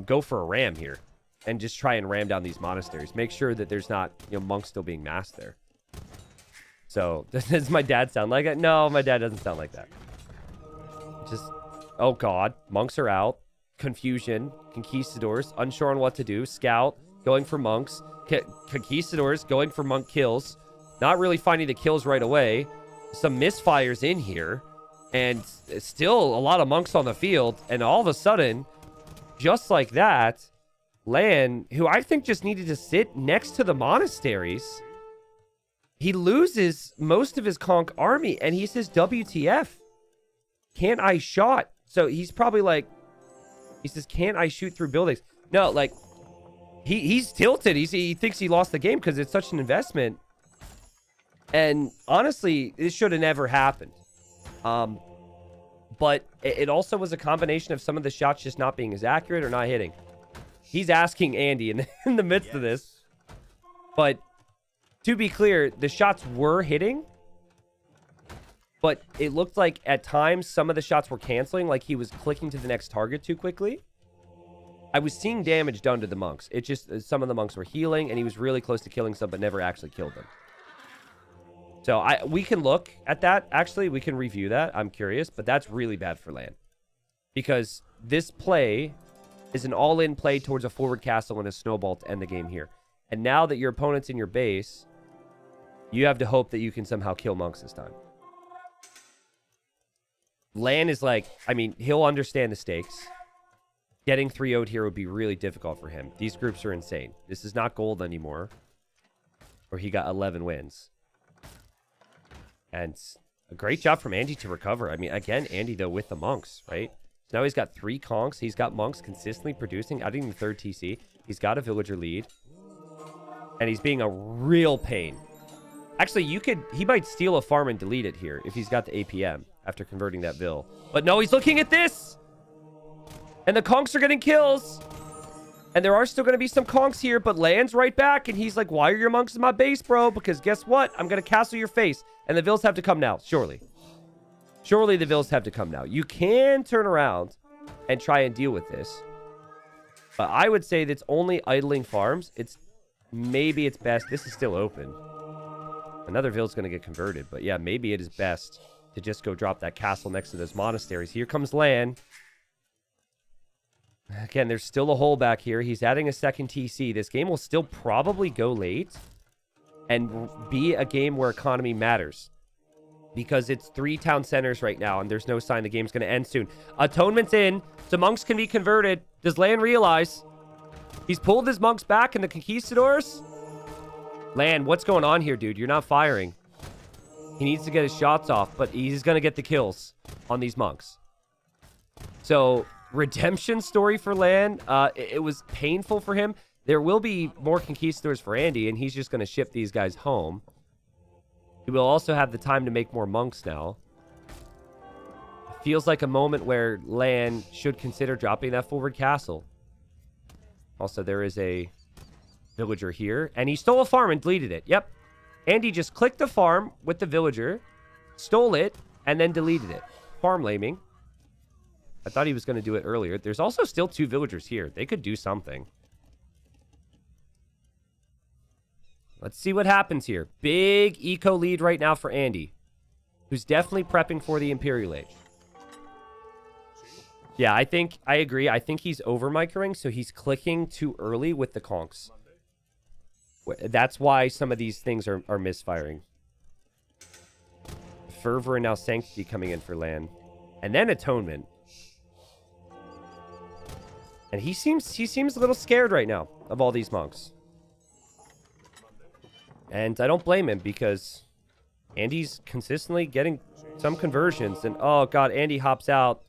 go for a ram here. And just try and ram down these monasteries. Make sure that there's not, monks still being massed there. So, does my dad sound like it? No, my dad doesn't sound like that. Just, oh God, monks are out. Confusion, Conquistadors, unsure on what to do. Scout, going for monks. Conquistadors, going for monk kills. Not really finding the kills right away. Some misfires in here. And still a lot of monks on the field. And all of a sudden, just like that, LaaaaaN, who I think just needed to sit next to the monasteries, he loses most of his conk army, and he says, WTF, can't I shot? So he's probably like, He says, can't I shoot through buildings? No, like, he's tilted. He thinks he lost the game because it's such an investment. And honestly, this should have never happened. But it also was a combination of some of the shots just not being as accurate or not hitting. He's asking Andy in the midst of this. But to be clear, the shots were hitting. But it looked like at times some of the shots were canceling, like he was clicking to the next target too quickly. I was seeing damage done to the monks. It just, some of the monks were healing, and he was really close to killing some, but never actually killed them. So we can look at that. Actually, we can review that. I'm curious, but that's really bad for LaaaN. Because this play is an all-in play towards a forward castle and a snowball to end the game here. And now that your opponent's in your base, you have to hope that you can somehow kill monks this time. LaaaN is like, I mean, he'll understand the stakes. Getting 3-0'd here would be really difficult for him. These groups are insane. This is not gold anymore. Or he got 11 wins. And a great job from Andy to recover. I mean, again, Andy, though, with the monks, right? So now he's got 3 conks. He's got monks consistently producing, adding the 3rd TC. He's got a villager lead. And he's being a real pain. Actually, he might steal a farm and delete it here if he's got the APM after converting that vill. But no, he's looking at this! And the conks are getting kills! And there are still going to be some conks here, but LaaaN's right back, and he's like, why are your monks in my base, bro? Because guess what? I'm going to castle your face. And the vills have to come now, surely. Surely the vills have to come now. You can turn around and try and deal with this. But I would say that's only idling farms. Maybe it's best. This is still open. Another vill's going to get converted. But yeah, maybe it is best to just go drop that castle next to those monasteries. Here comes LaaaN. Again, there's still a hole back here. He's adding a 2nd TC. This game will still probably go late and be a game where economy matters. Because it's 3 town centers right now, and there's no sign the game's going to end soon. Atonement's in. So monks can be converted. Does LaaaN realize? He's pulled his monks back in the Conquistadors. LaaaN, what's going on here, dude? You're not firing. He needs to get his shots off, but he's going to get the kills on these monks. So, redemption story for LaaaN. It was painful for him. There will be more Conquistadors for Andy, and he's just going to ship these guys home. He will also have the time to make more monks now. It feels like a moment where LaaaN should consider dropping that forward castle. Also, there is a villager here, and he stole a farm and deleted it. Yep. Andy just clicked the farm with the villager, stole it, and then deleted it. Farm laming. I thought he was going to do it earlier. There's also still 2 villagers here. They could do something. Let's see what happens here. Big eco lead right now for Andy, who's definitely prepping for the Imperial Age. Yeah, I agree. I think he's over-microing, so he's clicking too early with the conks. That's why some of these things are misfiring. Fervor and now Sanctity coming in for LaaaN. And then Atonement. And he seems a little scared right now of all these monks. And I don't blame him because Andy's consistently getting some conversions. And oh god, Andy hops out.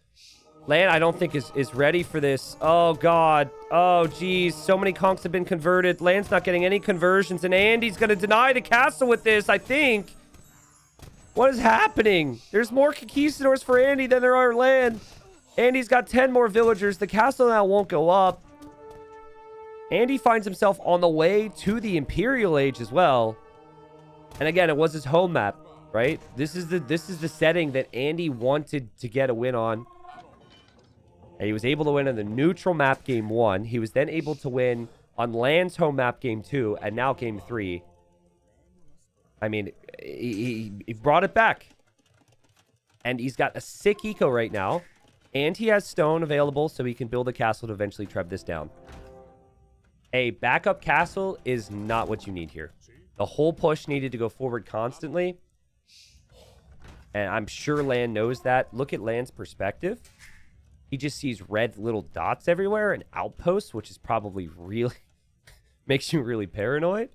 LaaaN, I don't think is ready for this. Oh god. Oh geez, so many conks have been converted. LaaaN's not getting any conversions, and Andy's gonna deny the castle with this, I think. What is happening? There's more Conquistadors for Andy than there are LaaaN. Andy's got 10 more villagers. The castle now won't go up. Andy finds himself on the way to the Imperial Age as well. And again, it was his home map, right? This is the setting that Andy wanted to get a win on. And he was able to win on the neutral map game 1. He was then able to win on LaaaN's home map game 2, and now game 3. I mean, he brought it back. And he's got a sick eco right now. And he has stone available, so he can build a castle to eventually trev this down. A backup castle is not what you need here. The whole push needed to go forward constantly. And I'm sure LaaaN knows that. Look at LaaaN's perspective. He just sees red little dots everywhere and outposts, which is probably really... makes you really paranoid.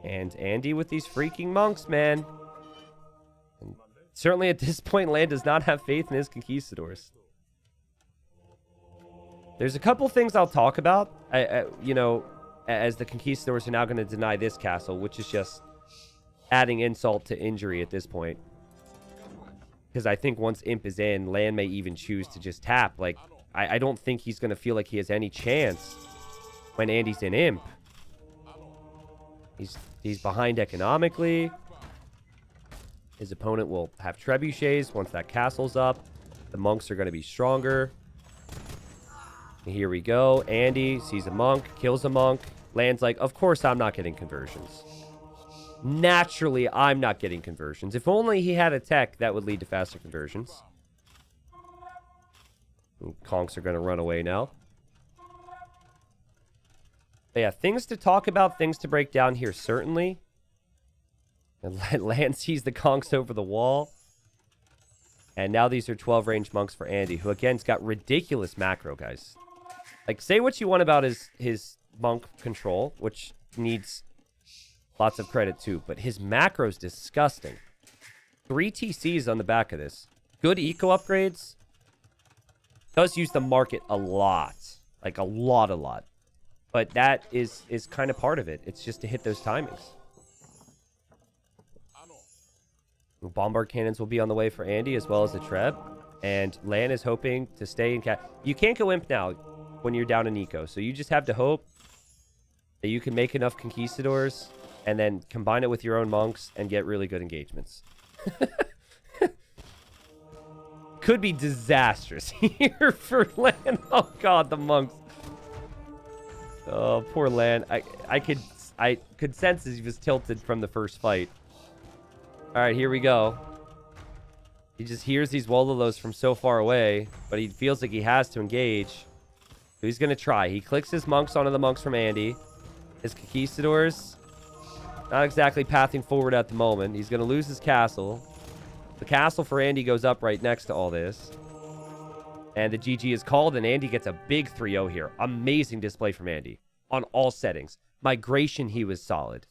And Andy with these freaking monks, man. And certainly at this point, LaaaN does not have faith in his Conquistadors. There's a couple things I'll talk about, you know, as the Conquistadors are now going to deny this castle, which is just adding insult to injury at this point. Because I think once Imp is in, LaaaN may even choose to just tap. Like, I don't think he's going to feel like he has any chance when Andy's in Imp. He's behind economically. His opponent will have trebuchets once that castle's up. The monks are going to be stronger. Here we go. Andy sees a monk, kills a monk. LaaaN's like, of course I'm not getting conversions. Naturally, I'm not getting conversions. If only he had a tech that would lead to faster conversions. Conks are going to run away now. But yeah, things to talk about, things to break down here, certainly. And LaaaN sees the conks over the wall. And now these are 12 range monks for Andy, who again's got ridiculous macro, guys. Like, say what you want about his monk control, which needs lots of credit too, but his macro's disgusting. 3 TCs on the back of this. Good eco upgrades. Does use the market a lot. Like, a lot. But that is kind of part of it. It's just to hit those timings. Bombard cannons will be on the way for Andy, as well as the Treb. And LaaaN is hoping to stay in cat. You can't go Imp now when you're down in eco. So you just have to hope that you can make enough Conquistadors and then combine it with your own monks and get really good engagements. Could be disastrous here for LaaaN. Oh, God, the monks. Oh, poor LaaaN. I could sense as he was tilted from the first fight. All right, here we go. He just hears these Wololos from so far away, but he feels like he has to engage. So he's going to try. He clicks his monks onto the monks from Andy. His Conquistadors, not exactly pathing forward at the moment. He's going to lose his castle. The castle for Andy goes up right next to all this. And the GG is called, and Andy gets a big 3-0 here. Amazing display from Andy on all settings. Migration, he was solid.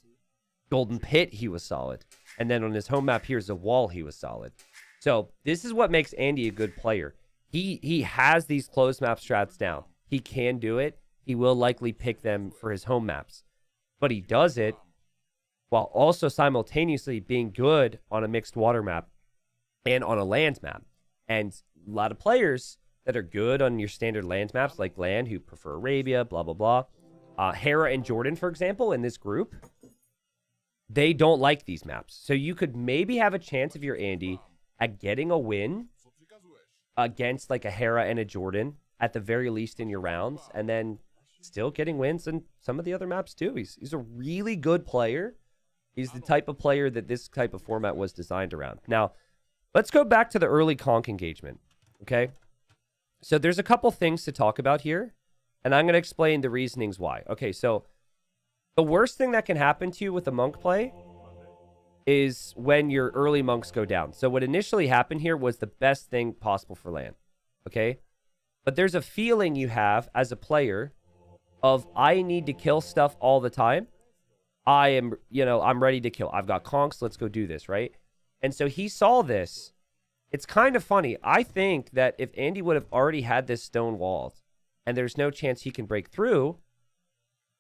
Golden Pit, he was solid. And then on his home map, here's a wall, he was solid. So this is what makes Andy a good player. He has these closed map strats down. He can do it. He will likely pick them for his home maps. But he does it while also simultaneously being good on a mixed water map and on a land map. And a lot of players that are good on your standard land maps, like LaaaN, who prefer Arabia, blah, blah, blah. Hera and Jordan, for example, in this group, they don't like these maps. So you could maybe have a chance if you're Andy at getting a win against like a Hera and a Jordan at the very least in your rounds, and then still getting wins in some of the other maps too. He's a really good player. He's the type of player that this type of format was designed around. Now, let's go back to the early conk engagement, okay? So there's a couple things to talk about here, and I'm going to explain the reasonings why. Okay, so the worst thing that can happen to you with a monk play is when your early monks go down. So what initially happened here was the best thing possible for LaaaN, okay? But there's a feeling you have as a player of, I need to kill stuff all the time. I am, I'm ready to kill. I've got conks, let's go do this, right? And so he saw this. It's kind of funny. I think that if Andy would have already had this stone walled and there's no chance he can break through,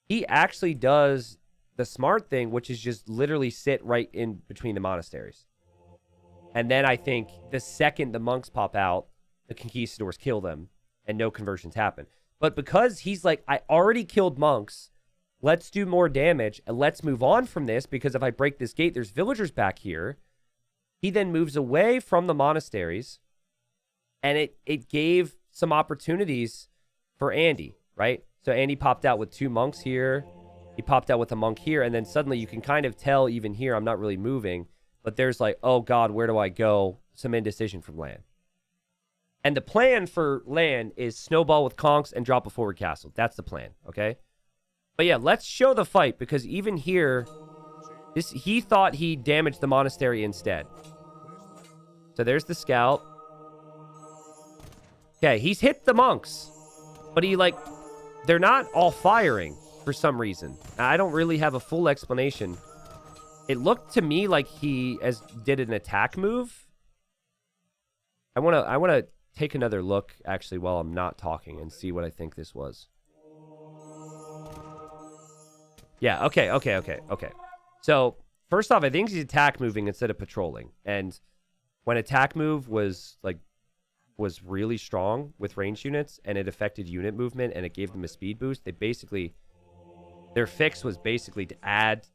he actually does the smart thing, which is just literally sit right in between the monasteries. And then I think the second the monks pop out, the Conquistadors kill them and no conversions happen. But because he's like, I already killed monks, let's do more damage and let's move on from this, because if I break this gate, there's villagers back here. He then moves away from the monasteries, and it gave some opportunities for Andy, right? So Andy popped out with 2 monks here. He popped out with a monk here, and then suddenly you can kind of tell even here I'm not really moving, but there's like, oh God, where do I go? Some indecision from LaaaN. And the plan for LaaaN is snowball with conks and drop a forward castle. That's the plan, okay? But yeah, let's show the fight, because even here, he thought he damaged the monastery instead. So there's the scout. Okay, he's hit the monks, but they're not all firing for some reason. I don't really have a full explanation. It looked to me like he did an attack move. I want to take another look, actually, while I'm not talking and see what I think this was. Yeah, okay. So, first off, I think he's attack moving instead of patrolling. And when attack move was really strong with ranged units, and it affected unit movement, and it gave them a speed boost, their fix was basically to add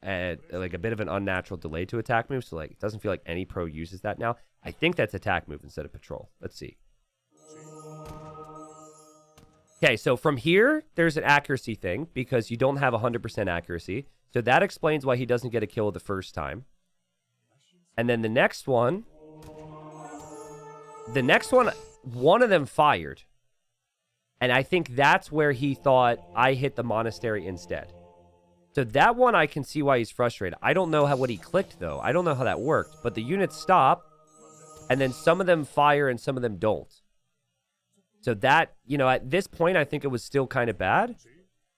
like a bit of an unnatural delay to attack move, so like it doesn't feel like any pro uses that now. I think that's attack move instead of patrol. Let's see. Okay, so from here, there's an accuracy thing because you don't have 100% accuracy. So that explains why he doesn't get a kill the first time. And then the next one, one of them fired. And I think that's where he thought I hit the monastery instead. So that one, I can see why he's frustrated. I don't know what he clicked, though. I don't know how that worked. But the units stop, and then some of them fire and some of them don't. So that, at this point, I think it was still kind of bad.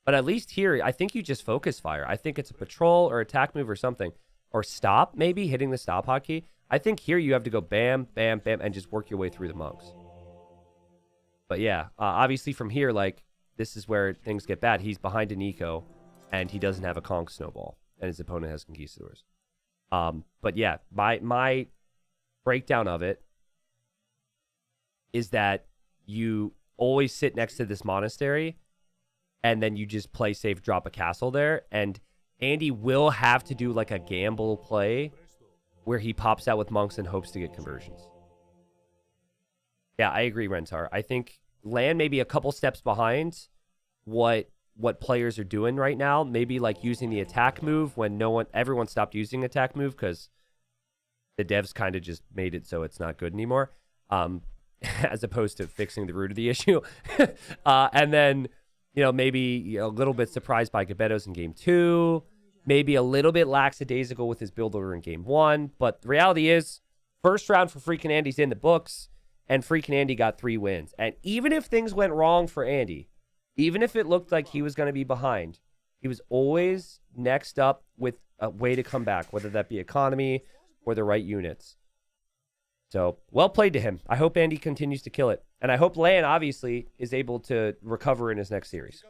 But at least here, I think you just focus fire. I think it's a patrol or attack move or something. Or stop, maybe, hitting the stop hotkey. I think here you have to go bam, bam, bam, and just work your way through the monks. But yeah, obviously from here, like, this is where things get bad. He's behind an eco, and he doesn't have a conch snowball, and his opponent has conquistadors. But yeah, my breakdown of it is that you always sit next to this monastery, and then you just play safe, drop a castle there, and Andy will have to do like a gamble play where he pops out with monks and hopes to get conversions. Yeah, I agree, Rentar. I think LaaaaaN may be a couple steps behind what players are doing right now. Maybe like using the attack move when everyone stopped using attack move because the devs kind of just made it so it's not good anymore, as opposed to fixing the root of the issue. And then, maybe a little bit surprised by Gebetto's in game 2, maybe a little bit lackadaisical with his build order in game 1. But the reality is, first round for FreakinAndy's in the books, and FreakinAndy got 3 wins. And even if things went wrong for Andy, even if it looked like he was going to be behind, he was always next up with a way to come back, whether that be economy or the right units. So, well played to him. I hope Andy continues to kill it. And I hope LaaaaaN, obviously, is able to recover in his next series.